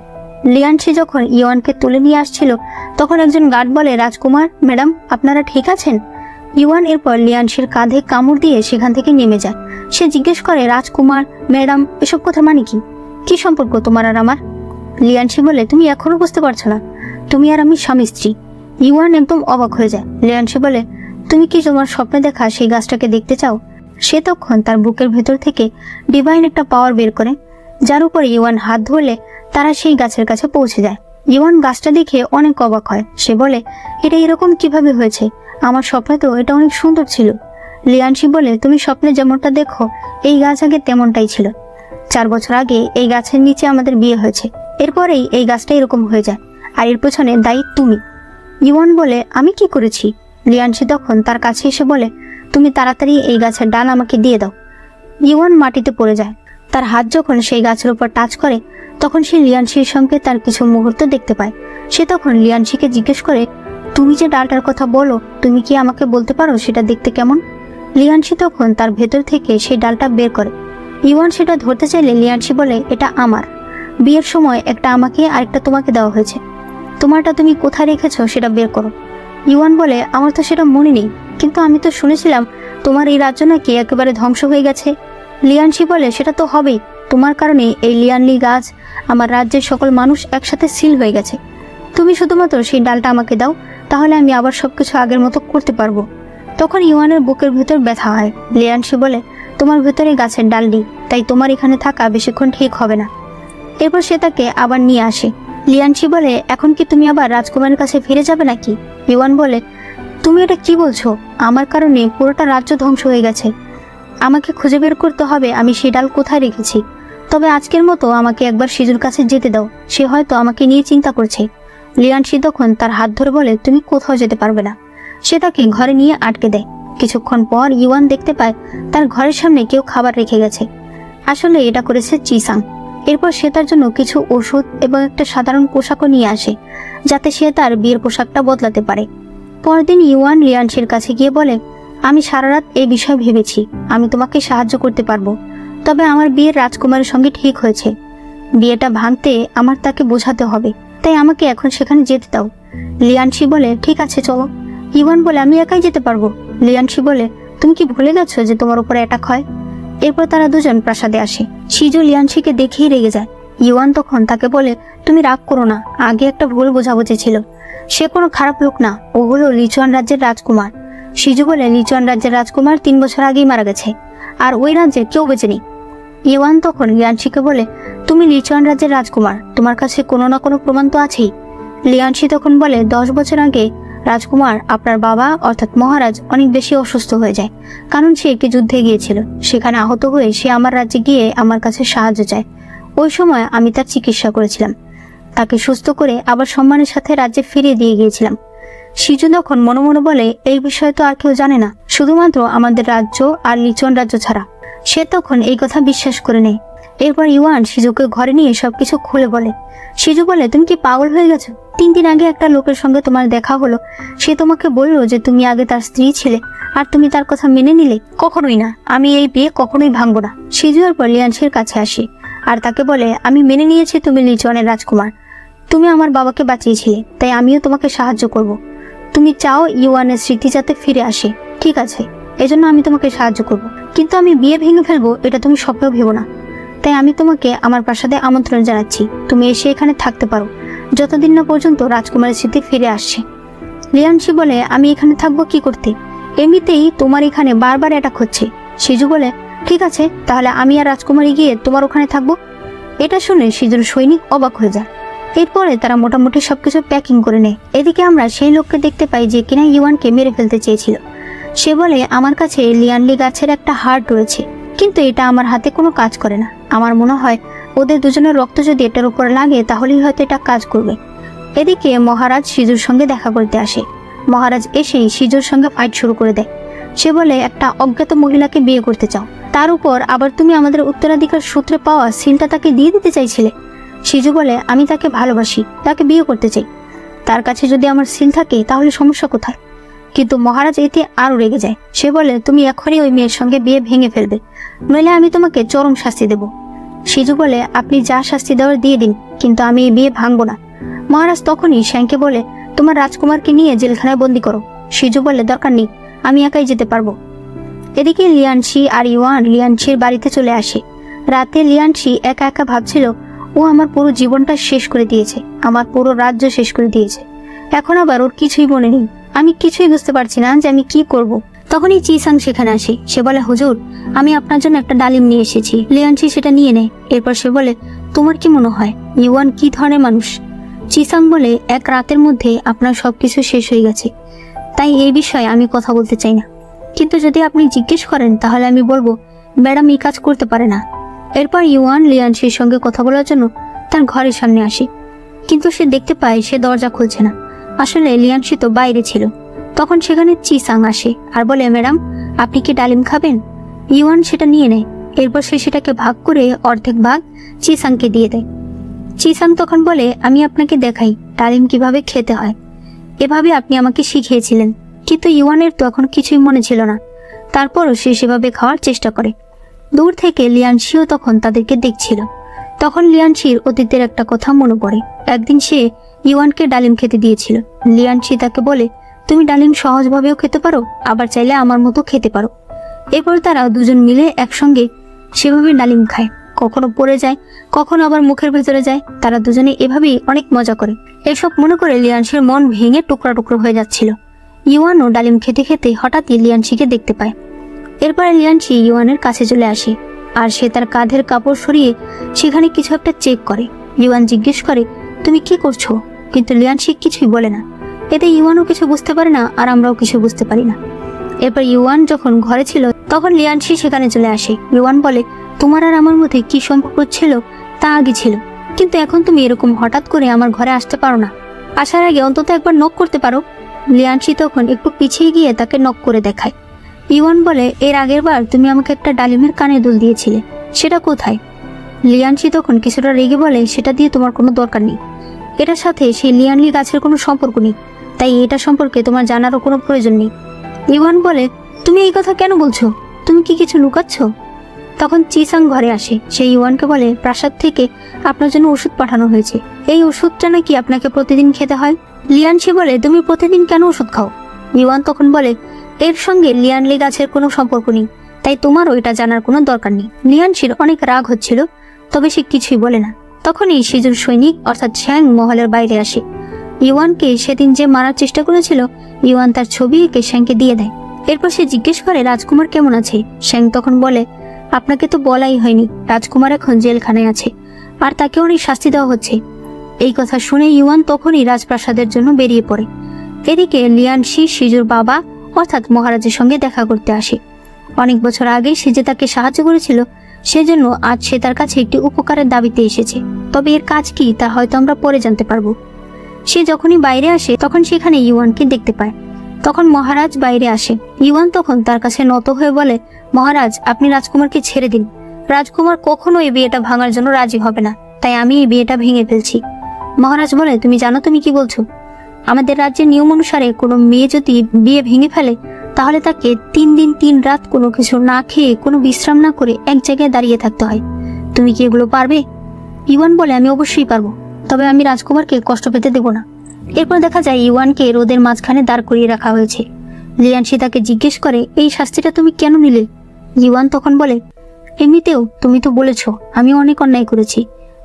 লিয়ানশি যখন ইওয়ানকে তুলে নিয়ে আসছিল তখন একজন গার্ড বলে, রাজকুমার ম্যাডাম আপনারা ঠিক আছেন? ইওয়ান এরপর লিয়ানশির কাঁধে কামড় দিয়ে সেখান থেকে নেমে যায়। সে জিজ্ঞেস করে, রাজকুমার ম্যাডাম এসব কথা মানে কি? কি সম্পর্ক তোমার আর আমার? লিয়ানশি বলে, তুমি এখনো বুঝতে পারছো না? তুমি আর আমি স্বামী স্ত্রী। ইওয়ান একদম অবাক হয়ে যায়। লিয়ানশি বলে, তুমি কি তোমার স্বপ্নে দেখা সেই গাছটাকে দেখতে চাও? সে তখন তার বুকের ভেতর থেকে ডিভাইন একটা পাওয়ার বের করে, যার উপরে ইওয়ান হাত ধরলে তারা সেই গাছের কাছে পৌঁছে যায়। ইওয়ান গাছটা দেখে অনেক অবাক হয়। সে বলে, এটা এরকম কিভাবে হয়েছে? আমার স্বপ্নে তো এটা অনেক সুন্দর ছিল। লিয়ানশি বলে, তুমি স্বপ্নে যেমনটা দেখো এই গাছ আগে তেমনটাই ছিল। 4 বছর আগে এই গাছের নিচে আমাদের বিয়ে হয়েছে, এরপরেই এই গাছটা এরকম হয়ে যায়, আর এর পেছনে দায়ী তুমি। ইওয়ান বলে, আমি কি করেছি? লিয়ানশি তখন তার কাছে এসে বলে, তুমি তাড়াতাড়ি এই গাছের ডাল আমাকে দিয়ে দাও। ইওয়ান মাটিতে পড়ে যায়। তার হাত যখন সেই গাছের উপর টাচ করে তখন সে লিয়ানশির সঙ্গে তার কিছু মুহূর্ত দেখতে পায়। সে তখন লিয়ানশিকে জিজ্ঞেস করে, তুমি যে ডালটার কথা বলো, তুমি কি আমাকে বলতে পারো সেটা দেখতে কেমন? লিয়ানশি তখন তার ভেতর থেকে সেই ডালটা বের করে। ইওয়ান সেটা ধরতে চাইলে লিয়ানশি বলে, এটা আমার। বিয়ের সময় একটা আমাকে আর একটা তোমাকে দেওয়া হয়েছে, তোমারটা তুমি কোথায় রেখেছো সেটা বের করো। ইওয়ান বলে, আমার তো সেটা মনে নেই, কিন্তু আমি তো শুনেছিলাম তোমার এই রাজ্য নাকি একেবারে ধ্বংস হয়ে গেছে। লিয়ানশি বলে, সেটা তো হবেই, তোমার কারণে এই লিয়ানলি গাছ, আমার রাজ্যের সকল মানুষ একসাথে সিল হয়ে গেছে। তুমি শুধুমাত্র সেই ডালটা আমাকে দাও, তাহলে আমি আবার সবকিছু আগের মতো করতে পারবো। তখন ইওয়ানের বুকের ভেতর ব্যথা হয়। লিয়ানশি বলে, তোমার ভেতরে গাছের ডাল নেই, তাই তোমার এখানে থাকা বেশিক্ষণ ঠিক হবে না। এরপর সে তাকে আবার নিয়ে আসে। লিয়ানশি বলে, এখন কি তুমি আবার রাজকুমারের কাছে ফিরে যাবে নাকি? ইওয়ান বলে, তুমি এটা কি বলছো? আমার কারণে পুরোটা রাজ্য ধ্বংস হয়ে গেছে, আমাকে খুঁজে বের করতে হবে আমি সেই ডাল কোথায় রেখেছি। তবে আজকের মতো আমাকে একবার শিজুর কাছে যেতে দাও, সে হয়তো আমাকে নিয়ে চিন্তা করছে। লিয়ানশি তখন তার হাত ধরে বলে, তুমি কোথাও যেতে পারবে না। সে তাকে ঘরে নিয়ে আটকে দেয়। কিছুক্ষণ পর ইওয়ান দেখতে পায় তার ঘরের সামনে কেউ খাবার রেখে গেছে। আসলে এটা করেছে চিসাং। এরপর সে তার জন্য কিছু ওষুধ এবং একটা সাধারণ পোশাকও নিয়ে আসে, যাতে সে তার বিয়ের পোশাকটা বদলাতে পারে। পরদিন ইওয়ান লিয়ানশির কাছে গিয়ে বলে, আমি সারা রাত এই বিষয়ে ভেবেছি, আমি তোমাকে সাহায্য করতে পারবো, তবে আমার বিয়ের রাজকুমারের সঙ্গে ঠিক হয়েছে। বিয়েটা ভাঙতে আমার তাকে বোঝাতে হবে, তাই আমাকে এখন সেখানে যেতে দাও। লিয়ানশি বলে, ঠিক আছে চলো। ইওয়ান বলে, আমি একাই যেতে পারবো। লিয়ানশি বলে, তুমি কি ভুলে গেছো যে তোমার উপরে অ্যাটাক হয়? এরপর তারা দুজন প্রাসাদে আসে। শিজু লিয়ানশিকে দেখেই রেগে যায়। ইওয়ান তখন তাকে বলে, তুমি রাগ করো না, আগে একটা ভুল বোঝাবুঝি ছিল, সে কোনো খারাপ লোক না, ও হলো লিচুয়ান রাজ্যের রাজকুমার। শিজু বলে, লিচুয়ান রাজ্যের রাজকুমার 3 বছর আগেই মারা গেছে, আর ওই রাজ্যের কেউ বেঁচে নেই। ইওয়ান তখন লিয়ানশিকে বলে, তুমি লিচুয়ান রাজ্যের রাজকুমার, তোমার কাছে কোনো না কোনো প্রমাণ তো আছেই। লিয়ানশি তখন বলে, 10 বছর আগে রাজকুমার আপনার বাবা অর্থাৎ মহারাজ অনেক বেশি অসুস্থ হয়ে যায়, কারণ সে একটি যুদ্ধে গিয়েছিল। সেখানে আহত হয়ে সে আমার রাজ্যে গিয়ে আমার কাছে সাহায্য চায়। ওই সময় আমি তার চিকিৎসা করেছিলাম, তাকে সুস্থ করে আবার সম্মানের সাথে রাজ্যে ফিরিয়ে দিয়ে গিয়েছিলাম। শিজু তখন মনে মনে বলে, এই বিষয়ে তো আর কেউ জানে না, শুধুমাত্র আমাদের রাজ্য আর লিচুয়ান রাজ্য ছাড়া। সে তখন এই কথা বিশ্বাস করে নেয়। এরপর ইওয়ান শিজুকে ঘরে নিয়ে সবকিছু খুলে বলে। শিজু বলে, তুমি কি পাগল হয়ে গেছো? 3 দিন আগে একটা লোকের সঙ্গে তোমার দেখা হলো, সে তোমাকে বললো যে তুমি আগে তার স্ত্রী ছিলে, আর তুমি তার কথা মেনে নিলে? কখনোই না, আমি এই বিয়ে কখনোই ভাঙবো না। শিজু এরপর লিয়ানশির কাছে আসে আর তাকে বলে, আমি মেনে নিয়েছি তুমি লিচুয়ানের রাজকুমার, তুমি আমার বাবাকে বাঁচিয়েছিলে, তাই আমিও তোমাকে সাহায্য করব। তুমি চাও ইওয়ানের স্মৃতি যাতে ফিরে আসে, ঠিক আছে, এজন্য আমি তোমাকে সাহায্য করব, কিন্তু আমি বিয়ে ভেঙে ফেলবো এটা তুমি স্বপ্নেও ভেবো না। তাই আমি তোমাকে আমার প্রাসাদে আমন্ত্রণ জানাচ্ছি, তুমি এসে এখানে থাকতে পারো যতদিন না পর্যন্ত রাজকুমারের স্মৃতি ফিরে আসছে। লিয়ানশি বলে, আমি এখানে থাকবো কি করতে? এমনিতেই তোমার এখানে বারবার অ্যাটাক হচ্ছে। শিজু বলে, ঠিক আছে, তাহলে আমি আর রাজকুমারী গিয়ে তোমার ওখানে থাকবো। এটা শুনে শিজুর সৈনিক অবাক হয়ে যায়। এরপরে তারা মোটামুটি সবকিছু প্যাকিং করে নেয়। এদিকে আমরা সেই লোককে দেখতে পাই যে কিনা ইওয়ানকে মেরে ফেলতে চেয়েছিল। সে বলে, আমার কাছে লিয়ানলি গাছের একটা হার্ট রয়েছে, কিন্তু এটা আমার হাতে কোনো কাজ করে না। আমার মনে হয় ওদের দুজনের রক্ত যদি এটার উপর লাগে তাহলেই হয়তো এটা কাজ করবে। এদিকে মহারাজ সিজুর সঙ্গে দেখা করতে আসে। মহারাজ এসেই সিজুর সঙ্গে ফাইট শুরু করে দেয়। সে বলে, একটা অজ্ঞাত মহিলাকে বিয়ে করতে চাও, তার উপর আবার তুমি আমাদের উত্তরাধিকার সূত্রে পাওয়া সিলটা তাকে দিয়ে দিতে চাইছিলে। সিজু বলে, আমি তাকে ভালোবাসি, তাকে বিয়ে করতে চাই, তার কাছে যদি আমার সিল থাকে তাহলে সমস্যা কোথায়? কিন্তু মহারাজ এতে আরো রেগে যায়। সে বলে, তুমি এখনই ওই মেয়ের সঙ্গে বিয়ে ভেঙে ফেলবে, নইলে আমি তোমাকে চরম শাস্তি দেব। সিজু বলে, আপনি যা শাস্তি দেওয়ার দিয়ে দিন, কিন্তু আমি এই বিয়ে ভাঙবো না। মহারাজ তখনই শ্যাংকে বলে, তোমার রাজকুমারকে নিয়ে জেলখানায় বন্দি করো। সিজু বলে, দরকার নেই, আমি একাই যেতে পারবো। এদিকে লিয়ানশি আর ইউয়ান লিয়ানশির বাড়িতে চলে আসে। রাতে লিয়ানশি একা একা ভাবছিল, ও আমার পুরো জীবনটা শেষ করে দিয়েছে, আমার পুরো রাজ্য শেষ করে দিয়েছে, এখন আবার ওর কিছুই মনে নেই। আমি কিছুই বুঝতে পারছি না যে আমি কি করব। তখনই চিসাং সেখানে আসে। সে বলে, হুজুর, আমি আপনার জন্য একটা ডালিম নিয়ে এসেছি। লিয়ানশি সেটা নিয়ে নেয়। এরপর সে বলে, তোমার কি মনে হয় ইউয়ান কি ধরনের মানুষ? চিসাং বলে, এক রাতের মধ্যে আপনার সবকিছু শেষ হয়ে গেছে, তাই এই বিষয়ে আমি কথা বলতে চাই না, কিন্তু যদি আপনি জিজ্ঞেস করেন তাহলে আমি বলবো ম্যাডাম এই কাজ করতে পারে না। এরপর ইউয়ান লিয়ানশির সঙ্গে কথা বলার জন্য তার ঘরের সামনে আসে, কিন্তু সে দেখতে পায় সে দরজা খুলছে না। আসলে লিয়ানশি তো বাইরে ছিল। তখন সেখানে চিসাং আসে আর বলে, ম্যাডাম, আপনি কি ডালিম খাবেন? ইউয়ান সেটা নিয়ে নেয়। এরপর সে সেটাকে ভাগ করে অর্ধেক ভাগ চিসাংকে দিয়ে দেয়। চিসাং তখন বলে, আমি আপনাকে দেখাই ডালিম কিভাবে খেতে হয়, এভাবে আপনি আমাকে শিখিয়েছিলেন। কিন্তু ইউয়ানের তো এখন কিছুই মনে ছিল না, তারপরও সে সেভাবে খাওয়ার চেষ্টা করে। দূর থেকে লিয়ানশিও তখন তাদেরকে দেখছিল। তখন লিয়ানশির অতীতের একটা কথা মনে পড়ে। একদিন সে ইউয়ানকে ডালিম খেতে দিয়েছিল। লিয়ানশি তাকে বলে, তুমি ডালিম সহজভাবেও খেতে পারো, আবার চাইলে আমার মতো খেতে পারো। এরপর তারা দুজন মিলে একসঙ্গে সেভাবে ডালিম খায়, কখনো পড়ে যায়, কখনো আবার মুখের ভেতরে যায়। তারা দুজনে এভাবেই অনেক মজা করে। এসব মনে করে লিয়ানশির মন ভেঙে টুকরা টুকরো হয়ে যাচ্ছিল। ইউয়ানও ডালিম খেতে খেতে হঠাৎই লিয়ানশিকে দেখতে পায়। এরপরে লিয়ানশি ইউয়ানের কাছে চলে আসে আর সে তার কাঁধের কাপড় সরিয়ে সেখানে কিছু একটা চেক করে। ইউয়ান জিজ্ঞেস করে, তুমি কি করছো? কিন্তু লিয়ানশি কিছুই বলে না। এতে ইউয়ানও কিছু বুঝতে পারে না আর আমরাও কিছু বুঝতে পারি না। এরপর ইউয়ান যখন ঘরে ছিল তখন লিয়ানশি সেখানে চলে আসে। ইউয়ান বলে, তোমার আর আমার মধ্যে কি সম্পর্ক ছিল তা আগে ছিল, কিন্তু এখন তুমি এরকম হঠাৎ করে আমার ঘরে আসতে পারো না। আসার আগে অন্তত একবার নক করতে পারো। লিয়ানশি তখন একটু পিছিয়ে গিয়ে তাকে নক করে দেখায়। ইউয়ান বলে, এর আগের বার তুমি আমাকে একটা ডালিমের কানে দুল দিয়েছিলে, সেটা কোথায়? লিয়ানশি তখন কিছুটা রেগে বলে, সেটা দিয়ে তোমার কোনো দরকার নেই, এটার সাথে সেই লিয়ানলি গাছের কোনো সম্পর্ক নেই, তাই এটা সম্পর্কে তোমার জানারও কোনো প্রয়োজন নেই। ইউয়ান বলে, তুমি এই কথা কেন বলছো? তুমি কি কিছু লুকাচ্ছ? তখন চিসাং ঘরে আসে। সে ইউয়ানকে বলে, প্রাসাদ থেকে আপনার জন্য ওষুধ পাঠানো হয়েছে, এই ওষুধটা নাকি আপনাকে প্রতিদিন খেতে হয়। লিয়ানশি বলে, তুমি প্রতিদিন কেন ওষুধ খাও? ইউয়ান তখন বলে, এর সঙ্গে লিয়ানলি গাছের কোনো সম্পর্ক নেই, তাই তোমারও এটা জানার কোনো দরকার নেই। লিয়ানশির অনেক রাগ হচ্ছিল, তবে সে কিছুই বলে না। তখনই সিজুর সৈনিক অর্থাৎ শ্যাং মহলের বাইরে আসে। ইউয়ানকে সেদিন যে মারার চেষ্টা করেছিল, ইউয়ান তার ছবি এঁকে শ্যাংকে দিয়ে দেয়। এরপর সে জিজ্ঞেস করে, রাজকুমার কেমন আছে? শ্যাং তখন বলে, আপনাকে তো বলাই হয়নি, রাজকুমার এখন জেলখানায় আছে আর তাকে অনেক শাস্তি দেওয়া হচ্ছে। এই কথা শুনে ইউয়ান তখনই রাজপ্রাসাদের জন্য বেরিয়ে পড়ে। এদিকে লিয়ানশি সিজুর বাবা অর্থাৎ মহারাজের সঙ্গে দেখা করতে আসে। অনেক বছর আগে সে যে তাকে সাহায্য করেছিল, সেজন্য আজ সে তার কাছে একটি উপকারের দাবিতে এসেছে। তবে এর কাজ কি তা হয়তো আমরা পরে জানতে পারবো। সে যখনই বাইরে আসে তখন সেখানে ইউয়ানকে দেখতে পায়। তখন মহারাজ বাইরে আসে। ইউয়ান তখন তার কাছে নত হয়ে বলে, মহারাজ, আপনি রাজকুমারকে ছেড়ে দিন, রাজকুমার কখনো এই বিয়েটা ভাঙার জন্য রাজি হবে না, তাই আমি এই বিয়েটা ভেঙে ফেলছি। মহারাজ বলে, তুমি জানো তুমি কি বলছো? আমাদের রাজ্যের নিয়ম অনুসারে কোনো মেয়ে যদি বিয়ে ভেঙে ফেলে তাহলে তাকে 3 দিন 3 রাত কোনো কিছু না খেয়ে কোনো বিশ্রাম না করে এক জায়গায় দাঁড়িয়ে থাকতে হয়। তুমি কি এগুলো পারবে? ইউয়ান বলে, আমি অবশ্যই পারবো, তবে আমি রাজকুমারকে কষ্ট পেতে দেব না। এরপর দেখা যায় ইউয়ানকে রোদের মাঝখানে দাঁড় করিয়ে রাখা হয়েছে। লিয়ানশি তাকে জিজ্ঞেস করে, এই শাস্তিটা তুমি কেন নিলে? ইউয়ান তখন বলে, এমনিতেও তুমি তো বলেছো আমি অনেক অন্যায় করেছি,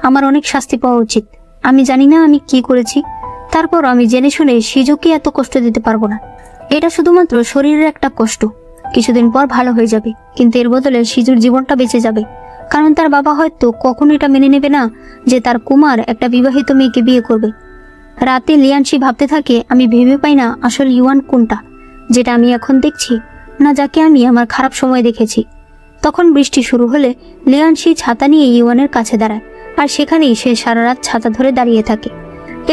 আমার অনেক শাস্তি পাওয়া উচিত। আমি জানি না আমি কি করেছি, তারপর আমি জেনে শুনে সিজুকে এত কষ্ট দিতে পারবো না। এটা শুধুমাত্র শরীরের একটা কষ্ট, কিছুদিন পর ভালো হয়ে যাবে, কিন্তু এর বদলে সিজুর জীবনটা বেঁচে যাবে, কারণ তার বাবা হয়তো কখনো এটা মেনে নেবে না যে তার কুমার একটা বিবাহিত মেয়েকে বিয়ে করবে। রাতে লিয়ানশি ভাবতে থাকে, আমি ভেবে পাই না আসল ইউয়ান কোনটা, যেটা আমি এখন দেখছি, না যাকে আমি আমার খারাপ সময় দেখেছি। তখন বৃষ্টি শুরু হলে লিয়ানশি ছাতা নিয়ে ইউয়ানের কাছে দাঁড়ায় আর সেখানেই সে সারা রাত ছাতা ধরে দাঁড়িয়ে থাকে।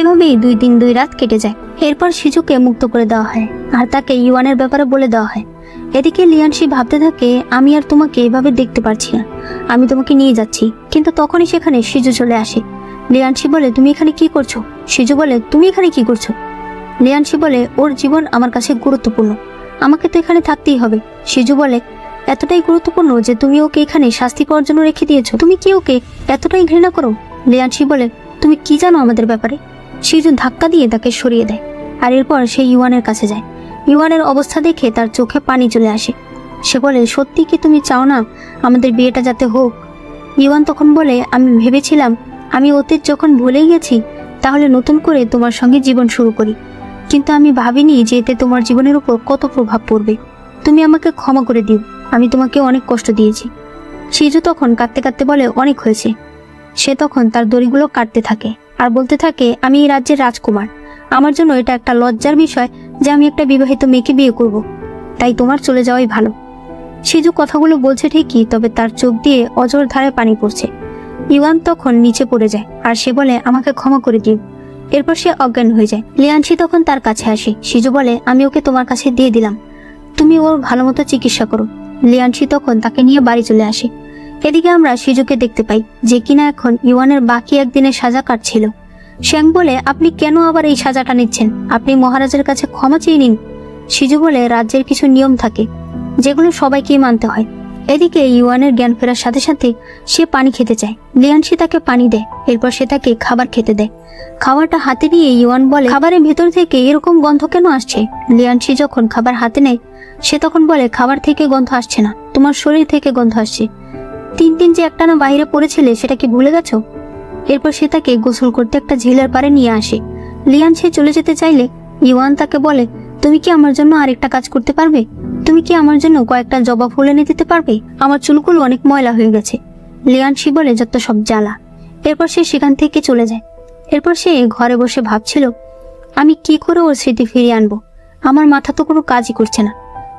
এভাবেই 2 দিন 2 রাত কেটে যায়। এরপর শিজুকে মুক্ত করে দেওয়া হয় আর তাকে ইওয়ানের ব্যাপারে বলে দেওয়া হয়। এদিকে লিয়ানশি ভাবতে থাকে, আমি আর তোমাকে এভাবে দেখতে পারছি না, আমি তোমাকে নিয়ে যাচ্ছি। কিন্তু তখনই সেখানে শিজু চলে আসে। লিয়ানশি বলে, তুমি এখানে কি করছো? শিজু বলে, তুমি এখানে কি করছো? লিয়ানশি বলে, ওর জীবন আমার কাছে গুরুত্বপূর্ণ, আমাকে তো এখানে থাকতেই হবে। শিজু বলে, এতটাই গুরুত্বপূর্ণ যে তুমি ওকে এখানে শাস্তি পাওয়ার জন্য রেখে দিয়েছো? তুমি কি ওকে এতটাই ঘৃণা করো? লিয়ানশি বলে, তুমি কি জানো আমাদের ব্যাপারে? শিজু ধাক্কা দিয়ে তাকে সরিয়ে দেয় আর এরপর সে ইওয়ানের কাছে যায়। ইওয়ানের অবস্থা দেখে তার চোখে পানি চলে আসে। সে বলে, সত্যি কি তুমি চাও না আমাদের বিয়েটা যাতে হোক? ইওয়ান তখন বলে, আমি ভেবেছিলাম আমি অতীত যখন ভুলেই গেছি তাহলে নতুন করে তোমার সঙ্গে জীবন শুরু করি, কিন্তু আমি ভাবিনি যে এতে তোমার জীবনের উপর কত প্রভাব পড়বে। তুমি আমাকে ক্ষমা করে দিও, আমি তোমাকে অনেক কষ্ট দিয়েছি। শিজু তখন কাঁদতে কাঁদতে বলে, অনেক হয়েছে। সে তখন তার দড়িগুলো কাটতে থাকে আর বলতে থাকে, আমি এই রাজ্যের রাজকুমার, আমার জন্য এটা একটা লজ্জার বিষয় যে আমি একটা বিবাহিত মেয়েকে বিয়ে করব, তাই তোমার চলে যাওয়াই ভালো। শিজু কথাগুলো বলছে ঠিকই, তবে তার চোখ দিয়ে অঝোর ধারে পানি পড়ছে। ইওয়ান তখন নিচে পড়ে যায় আর সে বলে, আমাকে ক্ষমা করে দিও। এরপর সে অজ্ঞান হয়ে যায়। লিয়ানশি তখন তার কাছে আসে। শিজু বলে, আমি ওকে তোমার কাছে দিয়ে দিলাম, তুমি ওর ভালো মতো চিকিৎসা করো। লিয়ানশি তখন তাকে নিয়ে বাড়ি চলে আসে। এদিকে আমরা শিজুকে দেখতে পাই যে কিনা এখন ইওয়ানের বাকি একদিনের সাজা কাটছিল। শ্যাং বলে, আপনি কেন আবার এই সাজাটা নিচ্ছেন? আপনি মহারাজের কাছে ক্ষমা চেয়ে নিন। শিজু বলে, রাজ্যের কিছু নিয়ম থাকে যেগুলো সবাইকেই মানতে হয়। এদিকে ইওয়ানের জ্ঞান ফেরার সাথে সাথে সে পানি খেতে চায়। লিয়ানশি তাকে পানি দেয়, এরপর সে তাকে খাবার খেতে দেয়। খাবারটা হাতে নিয়ে ইওয়ান বলে, খাবারের ভেতর থেকে এরকম গন্ধ কেন আসছে? লিয়ানশি যখন খাবার হাতে নেয় সে তখন বলে, খাবার থেকে গন্ধ আসছে না, তোমার শরীর থেকে গন্ধ আসছে। 3 দিন যে একটানা বাইরে পড়েছিলে সেটা কি ভুলে গেছো? এরপর সে তাকে গোসল করতে একটা ঝিলের পাড়ে নিয়ে আসে। লিয়ানশি চলে যেতে চাইলে ইওয়ান তাকে বলে, তুমি কি আমার জন্য আরেকটা কাজ করতে পারবে? তুমি কি আমার জন্য কয়েকটা জবা ফুল এনে দিতে পারবে? আমার চুলগুলো অনেক ময়লা হয়ে গেছে। লিয়ানশি বলে, যত সব জ্বালা। এরপর সে সেখান থেকে চলে যায়। এরপর সে ঘরে বসে ভাবছিল, আমি কি করে ওর স্মৃতি ফিরিয়ে আনবো, আমার মাথা তো কোনো কাজই করছে না।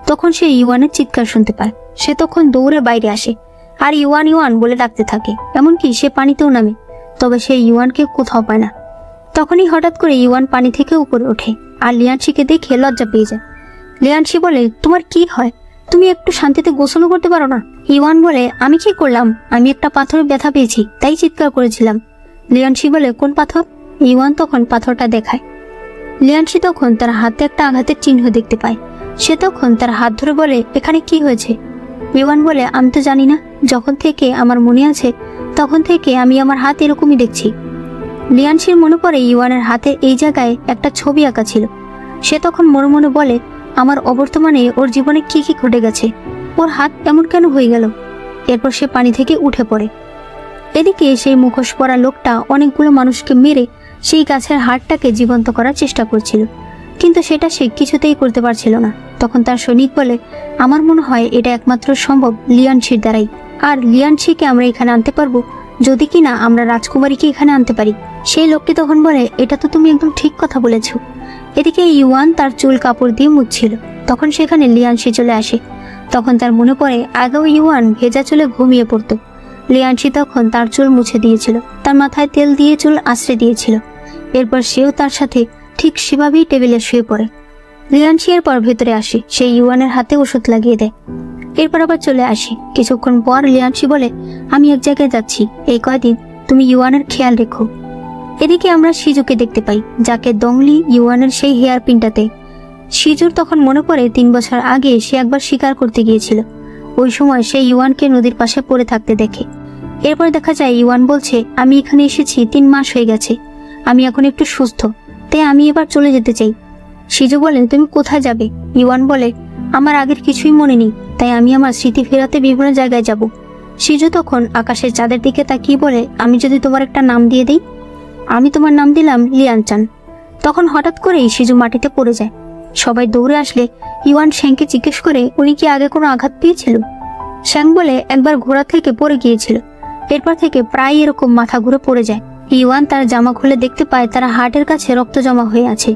তখন সে ইওয়ানের চিৎকার শুনতে পায়। সে তখন দৌড়ে বাইরে আসে আর ইওয়ান ইওয়ান বলে ডাকতে থাকে, এমনকি সে পানিতেও নামে, তবে সে ইওয়ানকে কোথাও পায় না। তখনই হঠাৎ করে ইওয়ান পানি থেকে উপরে ওঠে আর লিয়ানশিকে দেখে লজ্জা পেয়ে যায়। লিয়ানশি বলে, তোমার কি হয়, তুমি একটু শান্তিতে গোসলও করতে পারো না? ইওয়ান বলে, আমি কি করলাম, আমি একটা পাথরে ব্যথা পেয়েছি তাই চিৎকার করেছিলাম। লিয়ানশি বলে, কোন পাথর? ইওয়ান তখন পাথরটা দেখায়। লিয়ানশি তখন তার হাতে একটা আঘাতের চিহ্ন দেখতে পায়। সে তখন তার হাত ধরে বলে, এখানে কি হয়েছে? ইওয়ান বলে, আমি তো জানি না, যখন থেকে আমার মনে আছে তখন থেকে আমি আমার হাত এরকমই দেখছি। লিয়ানশির মনে পড়ে ইওয়ানের হাতে এই জায়গায় একটা ছবি আঁকা ছিল। সে তখন মনে মনে বলে, আমার অবর্তমানে ওর জীবনে কি কি ঘটে গেছে, ওর হাত এমন কেন হয়ে গেল? এরপর সে পানি থেকে উঠে পড়ে। এদিকে সেই মুখোশ পরা লোকটা অনেকগুলো মানুষকে মেরে সেই গাছের হাড়টাকে জীবন্ত করার চেষ্টা করছিল, কিন্তু সেটা সে কিছুতেই করতে পারছিল না। তখন তার সৈনিক বলে, আমার মনে হয় এটা একমাত্র সম্ভব লিয়ানশির দ্বারাই, আর লিয়ানশিকে আমরা এখানে আনতে পারবো যদি কিনা আমরা রাজকুমারীকে এখানে আনতে পারি। সেই লোকটি তখন বলে, এটা তো তুমি একদম ঠিক কথা বলেছো। এদিকে ইওয়ান তার চুল কাপড় দিয়ে মুছছিল, তখন সেখানে লিয়ানশি চলে আসে। তখন তার মনে পড়ে আগেও ইওয়ান ভেজা চুলে ঘুমিয়ে পড়তো। লিয়ানশি তখন তার চুল মুছে দিয়েছিল, তার মাথায় তেল দিয়ে চুল আশ্রে দিয়েছিল। এরপর সেও তার সাথে ঠিক সেভাবেই টেবিলে শুয়ে পড়ে। লিয়ানশি এরপর ভেতরে আসে, সে ইওয়ানের হাতে ওষুধ লাগিয়ে দেয়। এরপর আবার চলে আসি। কিছুক্ষণ পর লিয়ানশি বলে, আমি এক জায়গায় যাচ্ছি, এই কয়দিন তুমি ইওয়ানের খেয়াল রেখো। এদিকে আমরা শিজুকে দেখতে পাই, যাকে দংলি ইওয়ানের সেই হেয়ার পিনটাতে। শিজুর তখন মনে পড়ে 3 বছর আগে সে একবার শিকার করতে গিয়েছিল, ওই সময় সে ইওয়ানকে নদীর পাশে পড়ে থাকতে দেখে। এরপর দেখা যায় ইওয়ান বলছে, আমি এখানে এসেছি 3 মাস হয়ে গেছে, আমি এখন একটু সুস্থ, তাই আমি এবার চলে যেতে চাই। শিজু বলে, তুমি কোথায় যাবে? ইওয়ান বলে, আমার আগের কিছুই মনে নেই, তাই আমি আমার স্মৃতি ফেরাতে বিভিন্ন জায়গায় যাব। শিজু তখন আকাশের চাঁদের দিকে তাকিয়ে বলে, আমি যদি তোমার একটা নাম দিয়ে দিই? আমি তোমার নাম দিলাম লিয়ানচান। তখন হঠাৎ করেই শিজু মাটিতে পড়ে যায়। সবাই দৌড়ে আসলে ইওয়ান শ্যাংকে জিজ্ঞেস করে, উনি কি আগে কোনো আঘাত পেয়েছিল? শ্যাং বলে, একবার ঘোড়া থেকে পড়ে গিয়েছিল, এরপর থেকে প্রায় এরকম মাথা ঘুরে পড়ে যায়। ইওয়ান তার জামা খুলে দেখতে পায় তার হার্টের কাছে রক্ত জমা হয়ে আছে।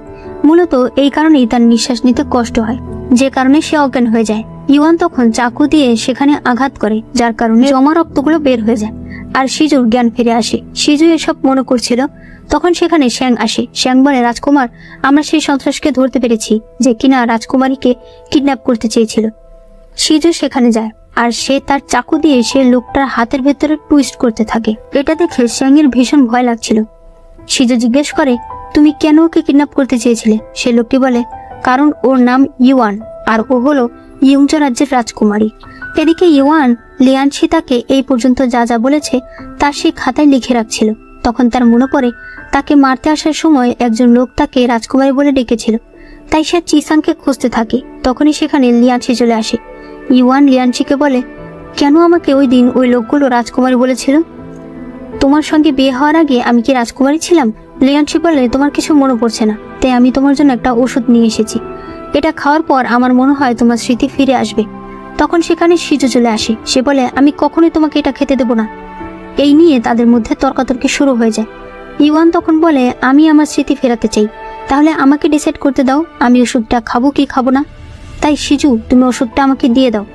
মূলত এই কারণেই তার নিঃশ্বাস নিতে কষ্ট হয়, যে কারণে সে অজ্ঞান হয়ে যায়। ইওয়ান তখন চাকু দিয়ে সেখানে আঘাত করে, যার কারণে জমা রক্তগুলো বের হয়ে যায় আর শিজুর জ্ঞান ফিরে আসে। শিজু এসব মনে করছিল, তখন সেখানে শ্যাং আসে। শ্যাং বলে, রাজকুমার, আমরা সেই সন্ত্রাসকে ধরতে পেরেছি যে কিনা রাজকুমারীকে কিডন্যাপ করতে চেয়েছিল। সিজু সেখানে যায় আর সে তার চাকু দিয়ে সে লোকটার হাতের ভেতরে টুইস্ট করতে থাকে। এটা দেখে শ্যাং এর ভীষণ ভয় লাগছিল। সিজু জিজ্ঞেস করে, তুমি কেন ওকে কিডন্যাপ করতে চেয়েছিলে? সে লোকটি বলে, কারণ ওর নাম ইউয়ান আর ও হলো ইয়ংজো রাজ্যের রাজকুমারী। এদিকে ইউয়ান লিয়ানশি তাকে এই পর্যন্ত যা যা বলেছে তা সে খাতায় লিখে রাখছিল। তখন তার মনে পড়ে তাকে মারতে আসার সময় একজন লোক তাকে রাজকুমারী বলে ডেকেছিল। তাই সে চিসাংকে খুঁজতে থাকে। তখনই সেখানে লিয়ানশি চলে আসে। ইউয়ান লিয়ানশিকে বলে, কেন আমাকে ওই দিন ওই লোকগুলো রাজকুমারী বলেছিল? তোমার সঙ্গে বিয়ে হওয়ার আগে আমি কি রাজকুমারী ছিলাম? লিয়ানশি বলে, তোমার কিছু মনে পড়ছে না, তাই আমি তোমার জন্য একটা ওষুধ নিয়ে এসেছি। এটা খাওয়ার পর আমার মনে হয় তোমার স্মৃতি ফিরে আসবে। তখন সেখানে সিজু চলে আসে। সে বলে, আমি কখনোই তোমাকে এটা খেতে দেবো না। এই নিয়ে তাদের মধ্যে তর্কাতর্কি শুরু হয়ে যায়। ইউয়ান তখন বলে, আমি আমার স্মৃতি ফেরাতে চাই, তাহলে আমাকে ডিসাইড করতে দাও আমি ওষুধটা খাবো কি খাবো না। তাই সিজু, তুমি ওষুধটা আমাকে দিয়ে দাও।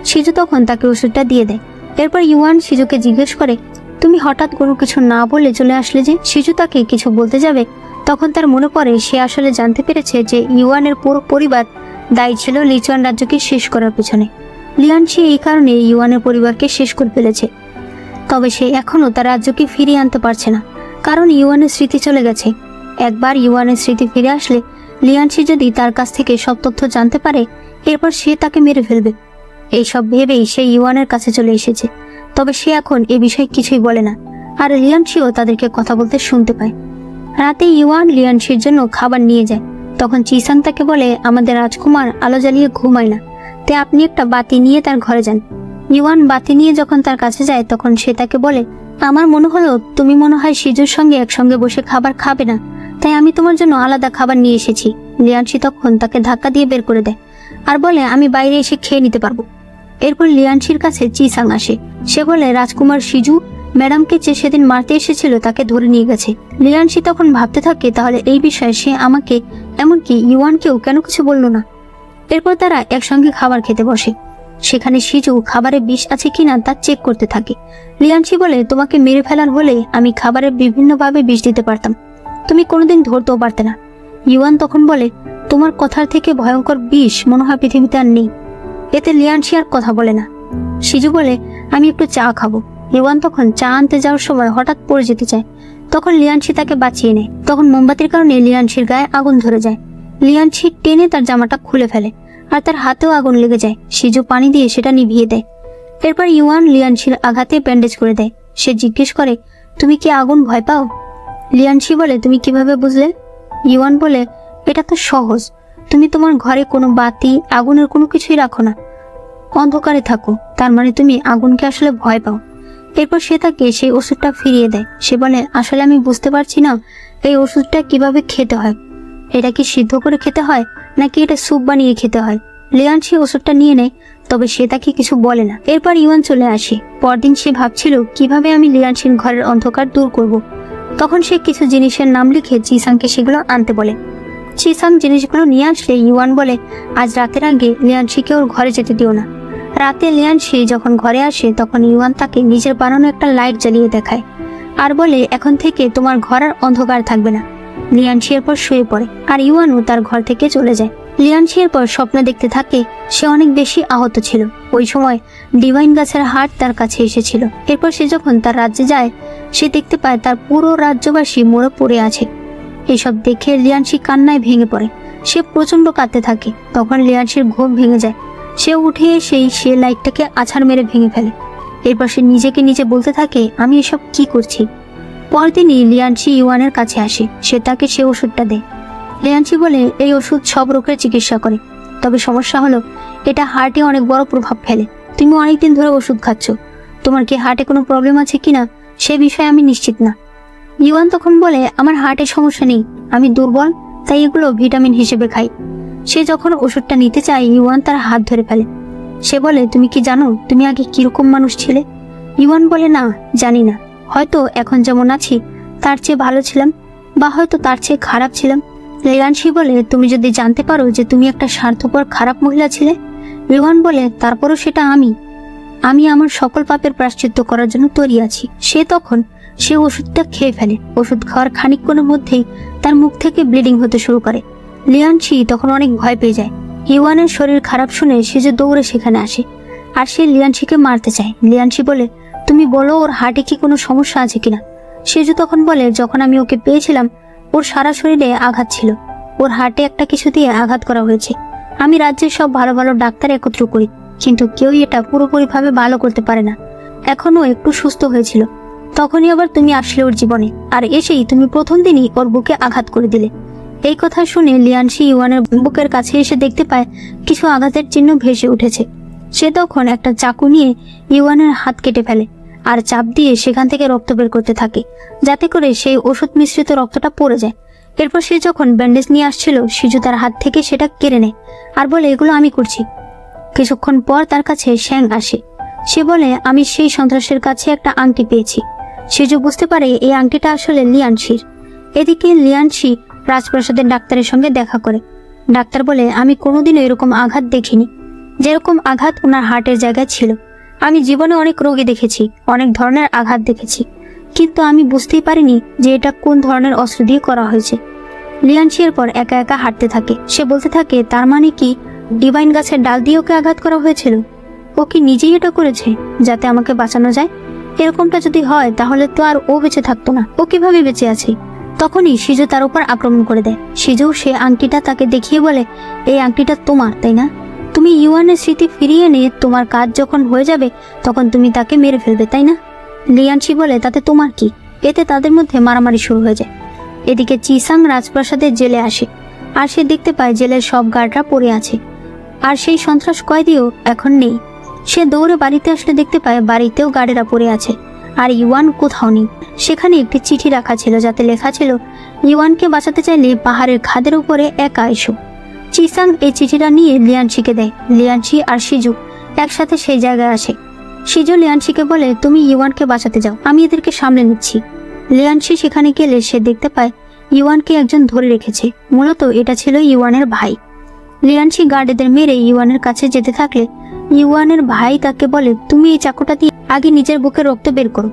সিজু তখন তাকে ওষুধটা দিয়ে দেয়। এরপর ইউয়ান সিজুকে জিজ্ঞেস করে, তুমি হঠাৎ কোনো কিছু না বলে চলে আসলে যে? সিজু তাকে কিছু বলতে যাবে, তখন তার মনে পড়ে সে আসলে জানতে পেরেছে যে ইউয়ানের পুরো পরিবার দায়ী ছিল লিচুয়ান রাজ্যকে শেষ করার পেছনে। লিয়ানশি এই কারণে ইউয়ানের পরিবারকে শেষ করে ফেলেছে। তবে সে এখনও তার রাজ্যকে ফিরিয়ে আনতে পারছে না, কারণ ইউয়ানের স্মৃতি চলে গেছে। একবার ইউয়ানের স্মৃতি ফিরে আসলে লিয়ানশি যদি তার কাছ থেকে সব তথ্য জানতে পারে, এরপর সে তাকে মেরে ফেলবে। এইসব ভেবেই সে ইউয়ানের কাছে চলে এসেছে। তবে সে এখন এ বিষয়ে কিছুই বলে না, আর লিয়ানশিও তাদেরকে কথা বলতে শুনতে পায়। রাতে ইউয়ান লিয়ানশির জন্য খাবার নিয়ে যায়। তখন চিসাং তাকে বলে, আমাদের রাজকুমার আলো জ্বালিয়ে ঘুমায় না, তাই আপনি একটা বাতি নিয়ে তার ঘরে যান। ইউয়ান বাতি নিয়ে যখন তার কাছে যায় তখন সে তাকে বলে, আমার মনে হলো তুমি মনে হয় সিজুর সঙ্গে একসঙ্গে বসে খাবার খাবে না, তাই আমি তোমার জন্য আলাদা খাবার নিয়ে এসেছি। লিয়ানশি তখন তাকে ধাক্কা দিয়ে বের করে দেয় আর বলে, আমি বাইরে এসে খেয়ে নিতে পারবো। এরপর লিয়ানশির কাছে চিসাং আসে। সে বলে, রাজকুমার সিজু ম্যাডামকে যে সেদিন মারতে এসেছিল তাকে ধরে নিয়ে গেছে। লিয়ানশি তখন ভাবতে থাকে, তাহলে এই বিষয়ে সে আমাকে, এমনকি ইউয়ানকেও কেন কিছু বলল না। এরপর তারা একসঙ্গে খাবার খেতে বসে। সেখানে সিজু খাবারে বিষ আছে কিনা তা চেক করতে থাকে। লিয়ানশি বলে, তোমাকে মেরে ফেলার হলে আমি খাবারে বিভিন্নভাবে বিষ দিতে পারতাম, তুমি কোনোদিন ধরতেও পারতে না। ইউয়ান তখন বলে, তোমার কথার থেকে ভয়ঙ্কর বিষ মনে হয় পৃথিবীতে আর নেই। এতে লিয়ানশি আর কথা বলে না। সিজু বলে, আমি একটু চা খাবো। ইউয়ান তখন চা আনতে যাওয়ার সময় হঠাৎ পড়ে যেতে চায়। তখন লিয়ানশি তাকে বাঁচিয়ে নেয়। তখন মোমবাতির কারণে লিয়ানশির গায়ে আগুন ধরে যায়। লিয়ানশি টেনে তার জামাটা খুলে ফেলে আর তার হাতেও আগুন লেগে যায়। সিজু পানি দিয়ে সেটা নিভিয়ে দেয়। এরপর ইউয়ান লিয়ানশির আঘাতে ব্যান্ডেজ করে দেয়। সে জিজ্ঞেস করে, তুমি কি আগুন ভয় পাও? লিয়ানশি বলে, তুমি কিভাবে বুঝলে? ইউয়ান বলে, এটা তো সহজ, তুমি তোমার ঘরে কোনো বাতি আগুনের কোনো কিছুই রাখো না, অন্ধকারে থাকো, তার মানে তুমি আগুনকে আসলে ভয় পাও। এরপর সে তাকে সেই ওষুধটা ফিরিয়ে দেয়। সে বলে, আসলে আমি বুঝতে পারছি না এই ওষুধটা কিভাবে খেতে হয়, এটা কি সিদ্ধ করে খেতে হয় নাকি এটা স্যুপ বানিয়ে খেতে হয়। লিয়ানশি ওষুধটা নিয়ে নেয়, তবে সে তাকে কিছু বলে না। এরপর ইউয়ান চলে আসে। পরদিন সে ভাবছিল কিভাবে আমি লিয়ানশির ঘরের অন্ধকার দূর করব। তখন সে কিছু জিনিসের নাম লিখে চিসাংকে সেগুলো আনতে বলে। চিসাং জিনিসগুলো নিয়ে আসলে ইউয়ান বলে, আজ রাতের আগে লিয়ানশিকে ওর ঘরে যেতে দিও না। রাতে লিয়ানশি যখন ঘরে আসে তখন ইউয়ান তাকে নিজের বানানো একটা লাইট জ্বালিয়ে দেখায় আর বলে, এখন থেকে তোমার ঘর আর অন্ধকার থাকবে না। লিয়ানশি এরপর শুয়ে পড়ে আর ইউয়ানও তার ঘর থেকে চলে যায়। লিয়ানশি এরপর স্বপ্ন দেখতে থাকে সে অনেক বেশি আহত ছিল। ওই সময় ডিভাইন গাছের হাট তার কাছে এসেছিল। এরপর সে যখন তার রাজ্যে যায় সে দেখতে পায় তার পুরো রাজ্যবাসী মরে পড়ে আছে। এসব দেখে লিয়ানশি কান্নায় ভেঙে পড়ে। সে প্রচন্ড কাঁদতে থাকে। তখন লিয়ানশির ঘুম ভেঙে যায়। সে উঠে এসেই সে লাইটটাকে আছাড় মেরে ভেঙে ফেলে। এরপর সে নিজেকে নিজে বলতে থাকে, আমি এসব কি করছি। পরদিনই লিয়ানশি ইউয়ানের কাছে আসে। সে তাকে সে ওষুধটা দেয়। লিয়ানশি বলে, এই ওষুধ সব রোগের চিকিৎসা করে, তবে সমস্যা হলো এটা হার্টে অনেক বড় প্রভাব ফেলে। তুমি অনেকদিন ধরে ওষুধ খাচ্ছ, তোমার কি হার্টে কোনো প্রবলেম আছে কিনা সে বিষয়ে আমি নিশ্চিত না। ইউয়ান তখন বলে, আমার হার্টের সমস্যা নেই, আমি দুর্বল, তাই এগুলো ভিটামিন হিসেবে খাই। সে যখন ওষুধটা নিতে চায় ইউয়ান তার হাত ধরে ফেলে। সে বলে, তুমি কি জানো তুমি আগে কিরকম মানুষ ছিলে? ইউয়ান বলে, না জানি না, হয়তো এখন যেমন আছি তার চেয়ে ভালো ছিলাম, বা হয়তো তার চেয়ে খারাপ ছিলাম। লিয়ানশি বলে, তুমি যদি জানতে পারো যে তুমি একটা স্বার্থপর খারাপ মহিলা ছিলে? ইউয়ান বলে, তারপরও সেটা আমি আমার সকল পাপের প্রায়শ্চিত্ত করার জন্য তৈরি আছি। সে তখন সে ওষুধটা খেয়ে ফেলে। ওষুধ খাওয়ার খানিকক্ষণের মধ্যেই তার মুখ থেকে ব্লিডিং হতে শুরু করে। লিয়ানশি তখন অনেক ভয় পেয়ে যায়। ইওয়ানের শরীর খারাপ শুনে সে যে দৌড়ে সেখানে আসে, আর সে লিয়ানশিকে মারতে চায়। লিয়ানশি বলে, তুমি বলো ওর হার্টে কি কোনো সমস্যা আছে কিনা। সেজু তখন বলে, যখন আমি ওকে পেয়েছিলাম ওর সারা শরীরে আঘাত ছিল, ওর হার্টে একটা কিছু দিয়ে আঘাত করা হয়েছে। আমি রাজ্যের সব ভালো ভালো ডাক্তার একত্র করি, কিন্তু কেউই এটা পুরোপুরিভাবে ভালো করতে পারে না। এখনো একটু সুস্থ হয়েছিল, তখনই আবার তুমি আসলে ওর জীবনে, আর এসেই তুমি প্রথম দিনই ওর বুকে আঘাত করে দিলে। এই কথা শুনে লিয়ানশি ইওয়ানের বুকের কাছে এসে দেখতে পায় কিছু আঘাতের চিহ্ন ভেসে উঠেছে। সে তখন একটা চাকু নিয়ে ইওয়ানের হাত কেটে ফেলে আর চাপ দিয়ে সেখান থেকে রক্ত বের করতে থাকে, যাতে করে সেই ওষুধ মিশ্রিত রক্তটা পড়ে যায়। এরপর সে যখন ব্যান্ডেজ নিয়ে আসছিল, শিজু তার হাত থেকে সেটা কেড়ে নেয় আর বলে, এগুলো আমি করছি। কিছুক্ষণ পর তার কাছে শ্যাং আসে। সে বলে, আমি সেই সন্ত্রাসের কাছে একটা আংটি পেয়েছি। শিজু বুঝতে পারে এই আংটিটা আসলে লিয়ানশির। এদিকে লিয়ানশি রাজপ্রাসাদের ডাক্তারের সঙ্গে দেখা করে। ডাক্তার বলে, আমি কোনোদিনও এরকম আঘাত দেখিনি, যেরকম আঘাত ওনার হার্টের জায়গায় ছিল। আমি জীবনে অনেক রোগী দেখেছি, অনেক ধরনের আঘাত দেখেছি, কিন্তু আমি বুঝতেই পারিনি যে এটা কোন ধরনের অস্ত্র দিয়ে করা হয়েছে। লিয়ানশি এরপর একা একা হাঁটতে থাকে। সে বলতে থাকে, তার মানে কি ডিভাইন গাছের ডাল দিয়ে ওকে আঘাত করা হয়েছিল? ও কি নিজেই এটা করেছে যাতে আমাকে বাঁচানো যায়? এরকমটা যদি হয় তাহলে তো আর ও বেঁচে থাকতো না। ও কিভাবে বেঁচে আছে? তখনই শিজু তার উপর আক্রমণ করে দেয়। শিজু সে আংটিটা তাকে দেখিয়ে বলে, এই আংটিটা তোমার, তাই না? তুমি ইওয়ানের স্মৃতি ফিরিয়ে এনে তোমার কাজ যখন হয়ে যাবে তখন তুমি তাকে মেরে ফেলবে, তাই না? লিয়ানশি বলে, তাতে তোমার কি? এতে তাদের মধ্যে মারামারি শুরু হয়ে যায়। এদিকে চিসাং রাজপ্রাসাদের জেলে আসে, আর সে দেখতে পায় জেলের সব গার্ডরা পড়ে আছে, আর সেই সন্ত্রাস কয়েদিও এখন নেই। সে দৌড়ে বাড়িতে আসলে দেখতে পায় বাড়িতেও গার্ডেরা পড়ে আছে, আর ইওয়ান কোথাও নেই। সেখানে একটি চিঠি রাখা ছিল, যাতে লেখা ছিল, ইওয়ানকে বাঁচাতে চাইলে পাহাড়ের খাদের উপরে একা এসো। চিসাং এই চিঠিটা নিয়ে লিয়ানশিকে দেয়। লিয়ানশি আর শিজু একসাথে সেই জায়গায় আসে। শিজু লিয়ানশিকে বলে, তুমি ইওয়ানকে বাঁচাতে যাও, আমি এদেরকে সামলে নিচ্ছি। লিয়ানশি সেখানে গেলে সে দেখতে পায় ইওয়ানকে একজন ধরে রেখেছে। মূলত এটা ছিল ইওয়ানের ভাই। লিয়ানশি গার্ডেদের মেরে ইওয়ানের কাছে যেতে থাকলে ইওয়ানের ভাই তাকে বলে, তুমি এই চাকুটা দিয়ে আগে নিজের বুকে রক্ত বের করো।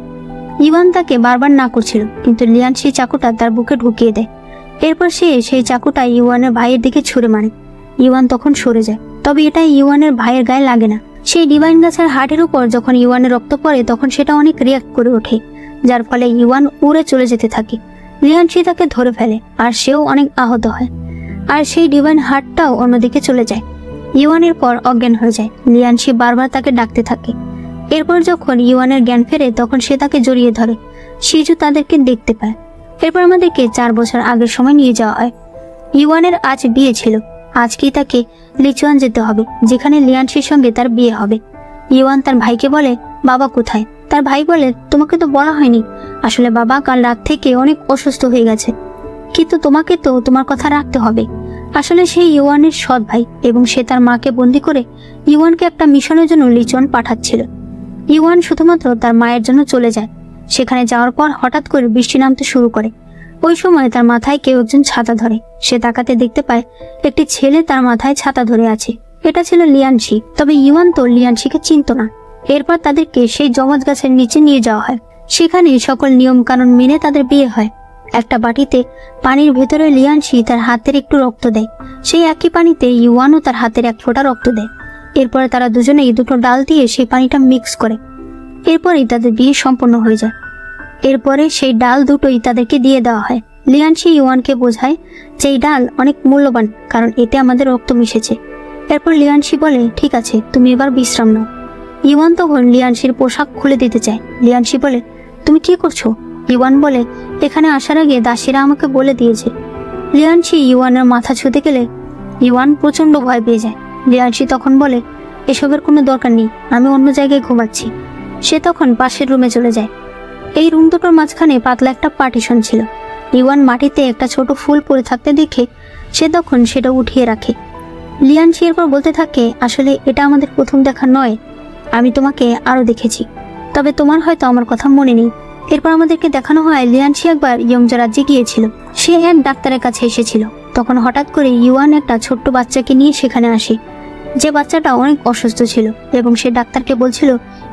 ইওয়ান তাকে বারবার না করছিল, কিন্তু লিয়ানশি চাকুটা তার বুকে ঢুকিয়ে দেয়। এরপর সে সেই চাকুটা ইওয়ানের ভাইয়ের দিকে ছুঁড়ে মারে। ইওয়ান তখন সরে যায়, তবে এটা ইওয়ানের ভাইয়ের গায়ে লাগে না। সেই ডিভাইন গাছের হার্টের উপর যখন ইওয়ানের রক্ত পড়ে তখন সেটা অনেক রিয়াক্ট করে ওঠে, যার ফলে ইওয়ান উড়ে চলে যেতে থাকে। লিয়ানশি তাকে ধরে ফেলে, আর সেও অনেক আহত হয়, আর সেই ডিভাইন হার্টটাও অন্যদিকে চলে যায়। ইওয়ানের পর অজ্ঞান হয়ে যায়। লিয়ানশি বারবার তাকে ডাকতে থাকে। এরপর যখন ইওয়ানের জ্ঞান ফেরে তখন সে তাকে জড়িয়ে ধরে। শিজু তাদেরকে দেখতে পায়। এরপর আমাদেরকে 4 বছর আগের সময় নিয়ে যাওয়া হয়। ইওয়ানের আজ বিয়ে ছিল। আজকেই তাকে লিচুয়ান যেতে হবে, যেখানে লিয়ানশির সঙ্গে তার বিয়ে হবে। ইওয়ান তার ভাইকে বলে, বাবা কোথায়? তার ভাই বলে, তোমাকে তো বলা হয়নি, আসলে বাবা কাল রাত থেকে অনেক অসুস্থ হয়ে গেছে, কিন্তু তোমাকে তো তোমার কথা রাখতে হবে। আসলে সেই ইওয়ানের সৎ ভাই, এবং সে তার মাকে বন্দি করে ইওয়ানকে একটা মিশনের জন্য লিচুয়ান পাঠাচ্ছিল। ইওয়ান শুধুমাত্র তার মায়ের জন্য চলে যায়। সেখানে যাওয়ার পর হঠাৎ করে বৃষ্টি নামতে শুরু করে। ওই সময় তার মাথায় কেউ একজন ছাতা ধরে। সে তাকাতে দেখতে পায় একটি ছেলে তার মাথায় ছাতা ধরে আছে। এটা ছিল লিয়ানশি, তবে ইওয়ান তো লিয়ানশিকে চিনত না। এরপর তাদেরকে সেই জমজ গাছের নিচে নিয়ে যাওয়া হয়। সেখানে সকল নিয়ম কানুন মেনে তাদের বিয়ে হয়। একটা বাটিতে পানির ভেতরে লিয়ানশি তার হাতের একটু রক্ত দেয়। সেই একই পানিতে ইওয়ানও তার হাতের 1 ফোঁটা রক্ত দেয়। এরপরে তারা দুজনেই দুটো ডাল দিয়ে সেই পানিটা মিক্স করে। এরপরেই তাদের বিয়ে সম্পন্ন হয়ে যায়। এরপরে সেই ডাল দুটোই তাদেরকে দিয়ে দেওয়া হয়। লিয়ানশি ইওয়ানকে বোঝায় যে এই ডাল অনেক মূল্যবান, কারণ এতে আমাদের রক্ত মিশেছে। এরপর লিয়ানশি বলে, ঠিক আছে, তুমি এবার বিশ্রাম নাও। ইওয়ান তখন লিয়ানশির পোশাক খুলে দিতে চায়। লিয়ানশি বলে, তুমি কি করছো? ইওয়ান বলে, এখানে আসার আগে দাসীরা আমাকে বলে দিয়েছে। লিয়ানশি ইওয়ানের মাথা ছুঁতে গেলে ইওয়ান প্রচন্ড ভয় পেয়ে যায়। লিয়ানশি তখন বলে, এসবের কোনো দরকার নেই, আমি অন্য জায়গায় ঘুমাচ্ছি। সে তখন পাশের রুমে চলে যায়। এই রুম দুটোর মাঝখানে পাতলা একটা পার্টিশন ছিল। ইওয়ান মাটিতে একটা ছোট ফুল পড়ে থাকতে দেখে সে তখন সেটা উঠিয়ে রাখে। লিয়ানশি এরপর বলতে থাকে, আসলে এটা আমাদের প্রথম দেখা নয়, আমি তোমাকে আরো দেখেছি, তবে তোমার হয়তো আমার কথা মনে নেই। এরপর আমাদেরকে দেখানো হয় লিয়ানশি একবার ইয়ংজা রাজ্যে গিয়েছিল। সে এক ডাক্তারের কাছে এসেছিল। তখন হঠাৎ করে ইওয়ান একটা ছোট্ট বাচ্চাকে নিয়ে সেখানে আসে, যে বাচ্চাটা অনেক অসুস্থ ছিল, এবং সে ডাক্তারকে বলছিল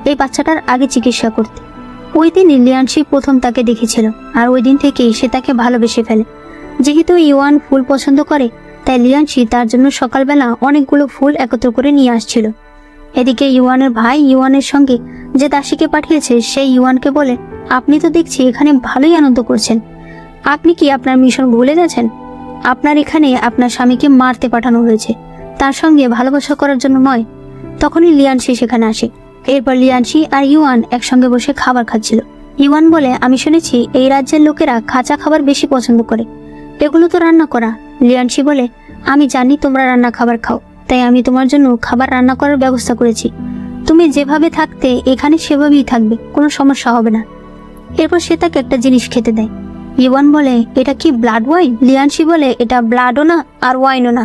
এই বাচ্চাটার আগে চিকিৎসা করতে। ওই দিনই লিয়ানশি প্রথম তাকে দেখেছিল, আর ওই দিন থেকেই সে তাকে ভালোবেসে ফেলে। যেহেতু ইওয়ান ফুল পছন্দ করে, তাই লিয়ানশি তার জন্য সকালবেলা অনেকগুলো ফুল একত্র করে নিয়ে আসছিল। এদিকে ইওয়ানের ভাই ইওয়ানের সঙ্গে যে দাসীকে পাঠিয়েছে সেই ইওয়ানকে বলে, আপনি তো দেখছি এখানে ভালোই আনন্দ করছেন, আপনি কি আপনার মিশন ভুলে গেছেন? আপনার এখানে আপনার স্বামীকে মারতে পাঠানো হয়েছে, তার সঙ্গে ভালোবাসা করার জন্য নয়। তখনই লিয়ানশি সেখানে আসে। এরপর লিয়ানশি আর ইওয়ান একসঙ্গে বসে খাবার খাচ্ছিল। ইওয়ান বলে, আমি শুনেছি এই রাজ্যের লোকেরা কাঁচা খাবার বেশি পছন্দ করে, এগুলো তো রান্না করা। লিয়ানশি বলে, আমি জানি তোমরা রান্না খাবার খাও, তাই আমি তোমার জন্য খাবার রান্না করার ব্যবস্থা করেছি। তুমি যেভাবে থাকতে এখানে সেভাবেই থাকবে, কোনো সমস্যা হবে না। এরপর সে তাকে একটা জিনিস খেতে দেয়। ইওয়ান বলে, এটা কি ব্লাড ওয়াইন? লিয়ানশি বলে, এটা ব্লাডও না আর ওয়াইনও না,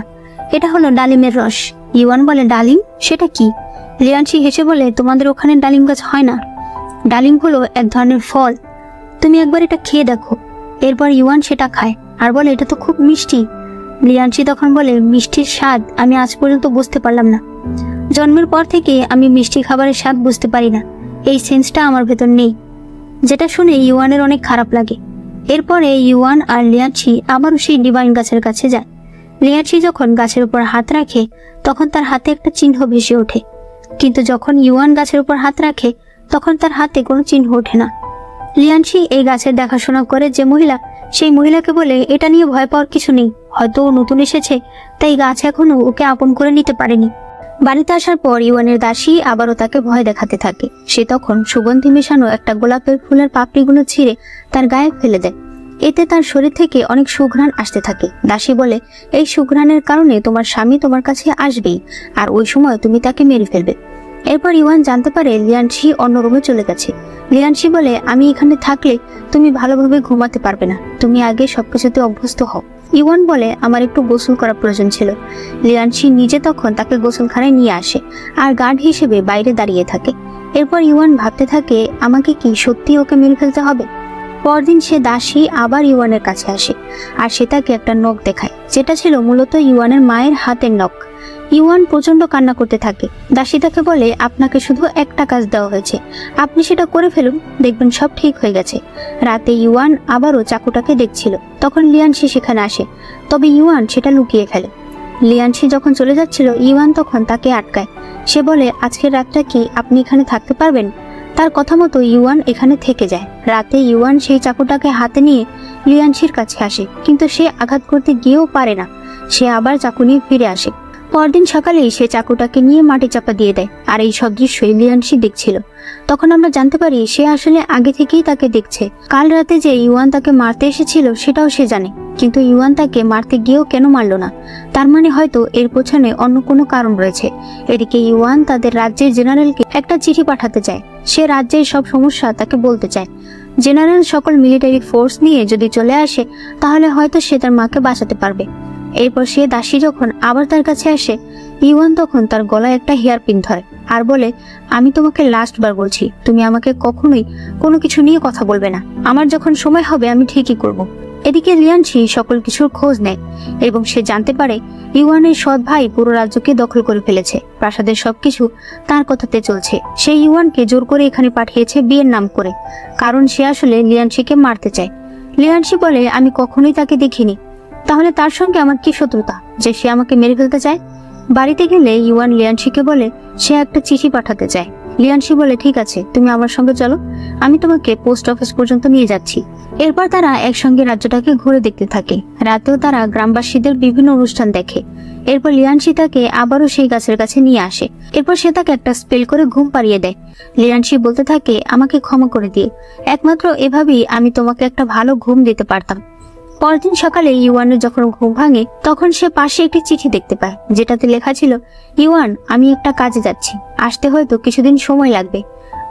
এটা হলো ডালিমের রস। ইওয়ান বলে, ডালিম? সেটা কি? লিয়ানশি হেসে বলে, তোমাদের ওখানে ডালিম গাছ হয় না? ডালিম হলো এক ধরনের ফল, তুমি একবার এটা খেয়ে দেখো। এরপর ইওয়ান সেটা খায় আর বলে, এটা তো খুব মিষ্টি। লিয়ানশি তখন বলে, মিষ্টির স্বাদ আমি আজ পর্যন্ত বুঝতে পারলাম না। জন্মের পর থেকে আমি মিষ্টি খাবারের স্বাদ বুঝতে পারি না, এই সেন্সটা আমার ভেতর নেই। যেটা শুনে ইওয়ানের অনেক খারাপ লাগে। এরপরে ইওয়ান আর লিয়ানশি আবারও সেই ডিভাইন গাছের কাছে যায়। লিয়ানশি যখন গাছের উপর হাত রাখে তখন তার হাতে একটা চিহ্ন ভেসে ওঠে, কিন্তু যখন ইওয়ান গাছের উপর হাত রাখে তখন তার হাতে কোনো চিহ্ন ওঠে না। লিয়ানশি এই গাছের দেখাশোনা করে যে মহিলা, সেই মহিলাকে বলে, এটা নিয়ে ভয় পাওয়ার কিছু নেই, হয়তো ও নতুন এসেছে তাই গাছ এখনো ওকে আপন করে নিতে পারেনি। বাড়িতে আসার পর ইওয়ানের দাসী আবারও তাকে ভয় দেখাতে থাকে। সে তখন সুগন্ধি মেশানো একটা গোলাপের ফুলের পাপড়িগুলো ছিঁড়ে তার গায়ে ফেলে দেয়। এতে তার শরীর থেকে অনেক সুঘ্রাণ আসতে থাকে। দাসী বলে, এই সুঘ্রাণের কারণে তোমার স্বামী তোমার কাছে আসবেই, আর ওই সময় তুমি তাকে মেরে ফেলবে। এরপর ইওয়ান জানতে পারে লিয়ানশি অন্য রুমে চলে গেছে। লিয়ানশি বলে, আমি এখানে থাকলে তুমি ভালোভাবে ঘুমাতে পারবে না, তুমি আগে সবকিছুতে অভ্যস্ত হও। ইওয়ান বলে, আমার একটু গোসল করার প্রয়োজন ছিল। লিয়ানশি নিজে তখন তাকে গোসলখানায় নিয়ে আসে আর গার্ড হিসেবে বাইরে দাঁড়িয়ে থাকে। এরপর ইওয়ান ভাবতে থাকে, আমাকে কি সত্যি ওকে মেরে ফেলতে হবে? পরদিন সে দাসী আবার ইওয়ানের কাছে আসে আর সে তাকে একটা নখ দেখায়, যেটা ছিল মূলত ইওয়ানের মায়ের হাতের নখ। ইওয়ান প্রচন্ড কান্না করতে থাকে। দাসী তাকে বলে, আপনাকে শুধু একটা কাজ দেওয়া হয়েছে, আপনি সেটা করে ফেলুন, দেখবেন সব ঠিক হয়ে গেছে। রাতে ইওয়ান আবারও চাকুটাকে দেখছিল, তখন লিয়ানশি সেখানে আসে, তবে ইওয়ান সেটা লুকিয়ে ফেলে। লিয়ানশি যখন চলে যাচ্ছিল ইওয়ান তখন তাকে আটকায়। সে বলে, আজকের রাতটা কি আপনি এখানে থাকতে পারবেন? তার কথা মতো ইওয়ান এখানে থেকে যায়। রাতে ইওয়ান সেই চাকুটাকে হাতে নিয়ে লিয়ানশির কাছে আসে, কিন্তু সে আঘাত করতে গিয়েও পারে না। সে আবার চাকু নিয়ে ফিরে আসে। পরদিন সকালেই সে চাকুটাকে নিয়ে মাটি চাপা দিয়ে দেয়, আর এই সব দৃশ্যই লিয়ানশি দেখছিল। তখন আমরা জানতে পারি সে আসলে আগে থেকেই তাকে দেখছে। কাল রাতে যে ইওয়ান তাকে মারতে এসেছিল সেটাও সে জানে, কিন্তু ইওয়ান তাকে মারতে গিয়েও কেন মারল না? তার মানে হয়তো এর পেছনে অন্য কোনো কারণ রয়েছে। এদিকে ইওয়ান তাদের রাজ্যের জেনারেলকে একটা চিঠি পাঠাতে চায়। সে রাজ্যের সব সমস্যা তাকে বলতে চায়। জেনারেল সকল মিলিটারি ফোর্স নিয়ে যদি চলে আসে তাহলে হয়তো সে তার মাকে বাঁচাতে পারবে। এরপর সে দাসী যখন আবার তার কাছে আসে, ইওয়ান তখন তার গলায় একটা হেয়ার পিন ধরে আর বলে, আমি তোমাকে লাস্ট বার বলছি, তুমি আমাকে কখনোই কোনো কিছু নিয়ে কথা বলবে না। আমার যখন সময় হবে আমি ঠিকই করব। এদিকে লিয়ানশি সকল কিছুর খোঁজ নেয় এবং সে জানতে পারে ইওয়ানের সৎ ভাই পুরো রাজ্যকে দখল করে ফেলেছে। প্রাসাদের সবকিছু তার কথাতে চলছে। সে ইওয়ানকে জোর করে এখানে পাঠিয়েছে বিয়ের নাম করে, কারণ সে আসলে লিয়ানশিকে মারতে চায়। লিয়ানশি বলে, আমি কখনোই তাকে দেখিনি, তাহলে তার সঙ্গে আমার কি শত্রুতা যে সে আমাকে মেরে ফেলতে চায়? বাড়িতে গেলে ইওয়ান লিয়ানশিকে বলে সে একটা চিঠি পাঠাতে চায়। লিয়ানশি বলে, ঠিক আছে, তুমি আমার সঙ্গে চলো, আমি তোমাকে পোস্ট অফিস পর্যন্ত নিয়ে যাচ্ছি। এরপর তারা একসঙ্গে রাজ্যটাকে ঘুরে দেখতে থাকে। রাতেও তারা গ্রামবাসীদের বিভিন্ন অনুষ্ঠান দেখে। এরপর লিয়ানশি তাকে আবারও সেই গাছের কাছে নিয়ে আসে। এরপর সে তাকে একটা স্পেল করে ঘুম পাড়িয়ে দেয়। লিয়ানশি বলতে থাকে, আমাকে ক্ষমা করে দিয়ে, একমাত্র এভাবেই আমি তোমাকে একটা ভালো ঘুম দিতে পারতাম। পরদিন সকালে ইওয়ানের যখন ঘুম ভাঙে তখন সে পাশে একটি চিঠি দেখতে পায়, যেটাতে লেখা ছিল, ইওয়ান, আমি একটা কাজে যাচ্ছি, আসতে হয়তো কিছুদিন সময় লাগবে।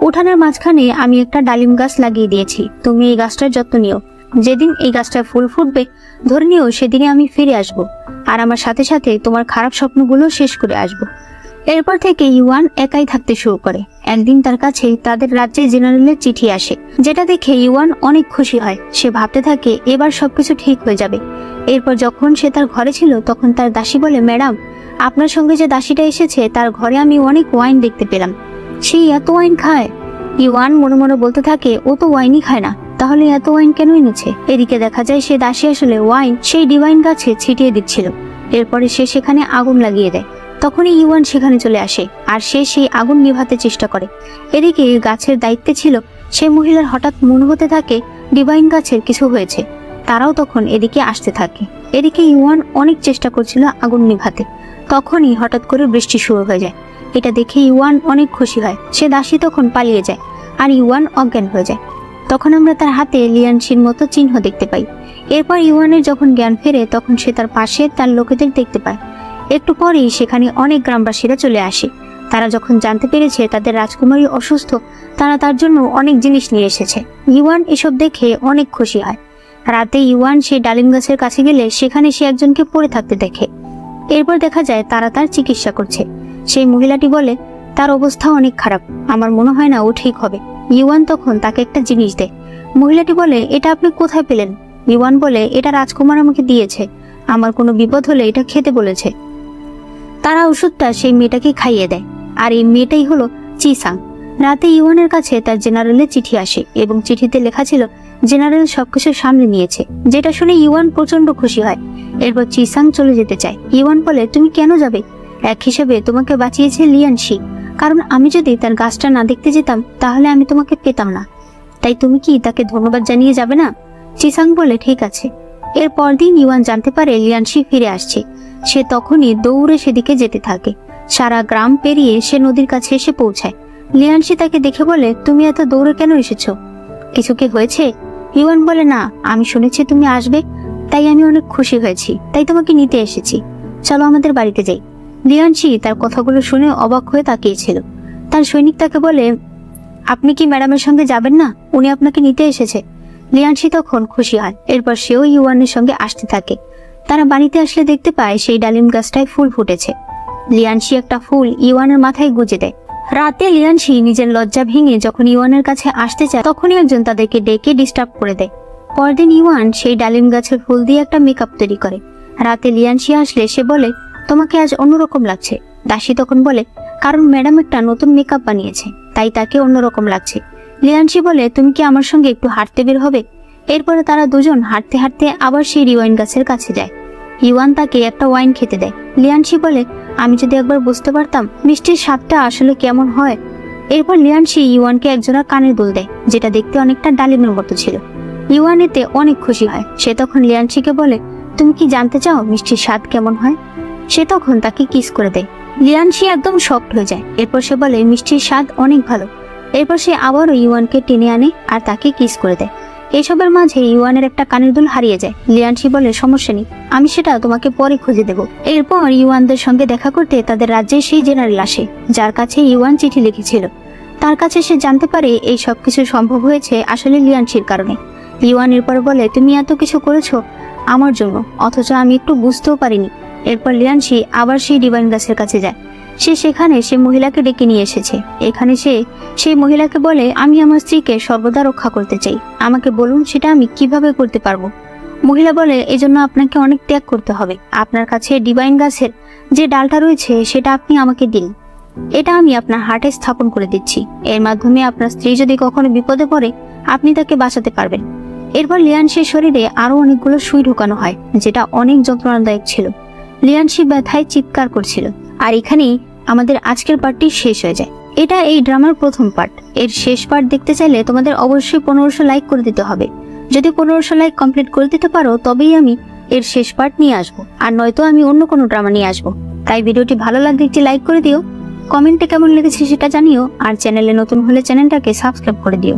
উঠানের মাঝখানে আমি একটা ডালিম গাছ লাগিয়ে দিয়েছি, তুমি এই গাছটার যত্ন নিও। যেদিন এই গাছটা ফুল ফুটবে ধরে নিও সেদিনে আমি ফিরে আসব, আর আমার সাথে সাথে তোমার খারাপ স্বপ্নগুলো শেষ করে আসব। এরপর থেকে ইওয়ান একাই থাকতে শুরু করে। একদিন তার কাছে তাদের রাজ্যের জেনারেলের চিঠি আসে, যেটা দেখে ইওয়ান অনেক খুশি হয়। সে ভাবতে থাকে এবার সবকিছু ঠিক হয়ে যাবে। এরপর যখন সে তার ঘরে ছিল তখন তার দাসী বলে, ম্যাডাম, আপনার সঙ্গে যে দাসীটা এসেছে তার ঘরে আমি অনেক ওয়াইন দেখতে পেলাম, সে এত ওয়াইন খায়। ইওয়ান মনে মনে বলতে থাকে, ও তো ওয়াইনই খায় না, তাহলে এত ওয়াইন কেন এনেছে? এদিকে দেখা যায় সে দাসী আসলে ওয়াইন সেই ডিভাইন গাছে ছিটিয়ে দিচ্ছিল। এরপরে সে সেখানে আগুন লাগিয়ে দেয়। তখনই ইওয়ান সেখানে চলে আসে আর সে সেই আগুন নিভাতে চেষ্টা করে। এদিকে গাছের দায়িত্বে ছিল সে মহিলার হঠাৎ মনে হতে থাকে ডিভাইন গাছের কিছু হয়েছে। তারাও তখন এদিকে আসতে থাকে। এদিকে ইওয়ান অনেক চেষ্টা করছিল আগুন নিভাতে। তখনই হঠাৎ করে বৃষ্টি শুরু হয়ে যায়। এটা দেখে ইওয়ান অনেক খুশি হয়। সে দাসী তখন পালিয়ে যায় আর ইওয়ান অজ্ঞান হয়ে যায়। তখন আমরা তার হাতে লিয়ানশির মতো চিহ্ন দেখতে পাই। এরপর ইওয়ানের যখন জ্ঞান ফেরে তখন সে তার পাশে তার লোকেদের দেখতে পায়। একটু পরেই সেখানে অনেক গ্রামবাসীরা চলে আসে। তারা যখন জানতে পেরেছে তাদের রাজকুমারী অসুস্থ, তারা তার জন্য অনেক জিনিস নিয়ে এসেছে। ইওয়ান এসব দেখে অনেক খুশি হয়। রাতে ইওয়ান সেই ডালিম গাছের কাছে গেলে সেখানে সে একজনকে পড়ে থাকতে দেখে। এরপর দেখা যায় তারা তার চিকিৎসা করছে। সেই মহিলাটি বলে, তার অবস্থা অনেক খারাপ, আমার মনে হয় না ও ঠিক হবে। ইওয়ান তখন তাকে একটা জিনিস দেয়। মহিলাটি বলে, এটা আপনি কোথায় পেলেন? ইওয়ান বলে, এটা রাজকুমার আমাকে দিয়েছে, আমার কোনো বিপদ হলে এটা খেতে বলেছে। তারা ওষুধটা সেই মেয়েটাকে খাইয়ে দেয়, আর এই মেয়েটাই হলো চিসাং। রাতে ইওয়ানের কাছে তার জেনারেলের চিঠি আসে এবং চিঠিতে লেখা ছিল জেনারেল সবকিছু সামলে নিয়েছে, যেটা শুনে ইওয়ান প্রচন্ড খুশি হয়। এরপর চিসাং চলে যেতে চায়। ইওয়ান বলে, তুমি কেন যাবে? এক হিসেবে তোমাকে বাঁচিয়েছে লিয়ানশি, কারণ আমি যদি তার গাছটা না দেখতে যেতাম তাহলে আমি তোমাকে পেতাম না, তাই তুমি কি তাকে ধন্যবাদ জানিয়ে যাবে না? চিসাং বলে, ঠিক আছে। এর পরদিন ইওয়ান জানতে পারে লিয়ানশি ফিরে আসছে। সে তখনই দৌড়ে সেদিকে যেতে থাকে। সারা গ্রাম পেরিয়ে সে নদীর কাছে এসে পৌঁছায়। লিয়ানশি তাকে দেখে বলে, তুমি এত দৌড়ে কেন এসেছো? কিছু কি হয়েছে? ইওয়ান বলে, না, আমি শুনেছি তুমি আসবে, তাই আমি অনেক খুশি হয়েছি, তাই তোমাকে নিতে এসেছি, চলো আমাদের বাড়িতে যাই। লিয়ানশি তার কথাগুলো শুনে অবাক হয়ে তাকিয়েছিল। তার সৈনিক তাকে বলে, আপনি কি ম্যাডামের সঙ্গে যাবেন না? উনি আপনাকে নিতে এসেছে। লিয়ানশি তখন খুশি হয়। এরপর সেও ইওয়ানের সঙ্গে আসতে থাকে। তারা বাড়িতে আসলে দেখতে পায় সেই ডালিম গাছটায় ফুল ফুটেছে। লিয়ানশি একটা ফুল ইওয়ানের মাথায় গুজে দেয়। রাতে লিয়ানশি নিজের লজ্জা ভেঙে যখন ইওয়ানের কাছে আসতে চায় তখনই একজন তাদেরকে ডেকে ডিস্টার্ব করে দেয়। পরদিন ইওয়ান সেই ডালিম গাছের ফুল দিয়ে একটা মেকআপ তৈরি করে। রাতে লিয়ানশি আসলে সে বলে, তোমাকে আজ অন্যরকম লাগছে। দাসী তখন বলে, কারণ ম্যাডাম একটা নতুন মেকআপ বানিয়েছে, তাই তাকে অন্যরকম লাগছে। লিয়ানশি বলে, তুমি কি আমার সঙ্গে একটু হাঁটতে বের হবে? এরপরে তারা দুজন হাঁটতে হাঁটতে আবার সেই রিওয়াইন গাছের কাছে যায়। ইওয়ান তাকে একটা ওয়াইন খেতে দেয়। লিয়ানশি বলে, আমি যদি একবার বুঝতে পারতাম মিষ্টির স্বাদটা আসলে কেমন হয়। এরপর লিয়ানশি ইওয়ানকে একজোড়া কানের দুল দেয়, যেটা দেখতে অনেকটা ডালিমের মতো ছিল। ইওয়ান এতে অনেক খুশি হয়। সে তখন লিয়ানশিকে বলে, তুমি কি জানতে চাও মিষ্টির স্বাদ কেমন হয়? সে তখন তাকে কিস করে দেয়। লিয়ানশি একদম শকড হয়ে যায়। এরপর সে বলে, মিষ্টির স্বাদ অনেক ভালো। এরপর সে আবারও ইওয়ানকে টেনে আনে আর তাকে কিস করে দেয়। এসবের মাঝে ইওয়ানের একটা কানের দুল হারিয়ে যায়। লিয়ানশি বলে, সমস্যা নেই, আমি সেটা তোমাকে পরে খুঁজে দেব। এরপর ইওয়ানদের সঙ্গে দেখা করতে তাদের রাজ্যে সেই জেনারেল আসে, যার কাছে ইওয়ান চিঠি লিখেছিল। তার কাছে সে জানতে পারে এই সবকিছু সম্ভব হয়েছে আসলে লিয়ানশির কারণে। ইওয়ান এরপর বলে, তুমি এত কিছু করেছো আমার জন্য, অথচ আমি একটু বুঝতেও পারিনি। এরপর লিয়ানশি আবার সেই ডিভাইন গাছের কাছে যায়। সে সেখানে সে মহিলাকে ডেকে নিয়ে এসেছে। এখানে সে সেই মহিলাকে বলে, আমি আমার স্ত্রীকে সর্বদা রক্ষা করতে চাই, আমাকে বলুন সেটা আমি কিভাবে করতে পারবো। মহিলা বলে, এজন্য আপনাকে অনেক ত্যাগ করতে হবে। আপনার কাছে ডিভাইন গাছের যে ডালটা রয়েছে সেটা আপনি আমাকে দিন, এটা আমি আপনার হার্টে স্থাপন করে দিচ্ছি। এর মাধ্যমে আপনার স্ত্রী যদি কখনো বিপদে পড়ে আপনি তাকে বাঁচাতে পারবেন। এরপর লিয়ানশির শরীরে আরো অনেকগুলো সুই ঢোকানো হয়, যেটা অনেক যন্ত্রণাদায়ক ছিল। লিয়ানশি ব্যথায় চিৎকার করছিল। আর এখানেই আমাদের আজকের পার্টটি শেষ হয়ে যায়। এটা এই ড্রামার প্রথম পার্ট। এর শেষ পার্ট দেখতে চাইলে তোমাদের অবশ্যই 1500 লাইক করে দিতে হবে। যদি 1500 লাইক কমপ্লিট করে দিতে পারো তবেই আমি এর শেষ পার্ট নিয়ে আসবো, আর নয়তো আমি অন্য কোনো ড্রামা নিয়ে আসবো। তাই ভিডিওটি ভালো লাগলে একটি লাইক করে দিও, কমেন্টে কেমন লেগেছে সেটা জানিও, আর চ্যানেলে নতুন হলে চ্যানেলটাকে সাবস্ক্রাইব করে দিও।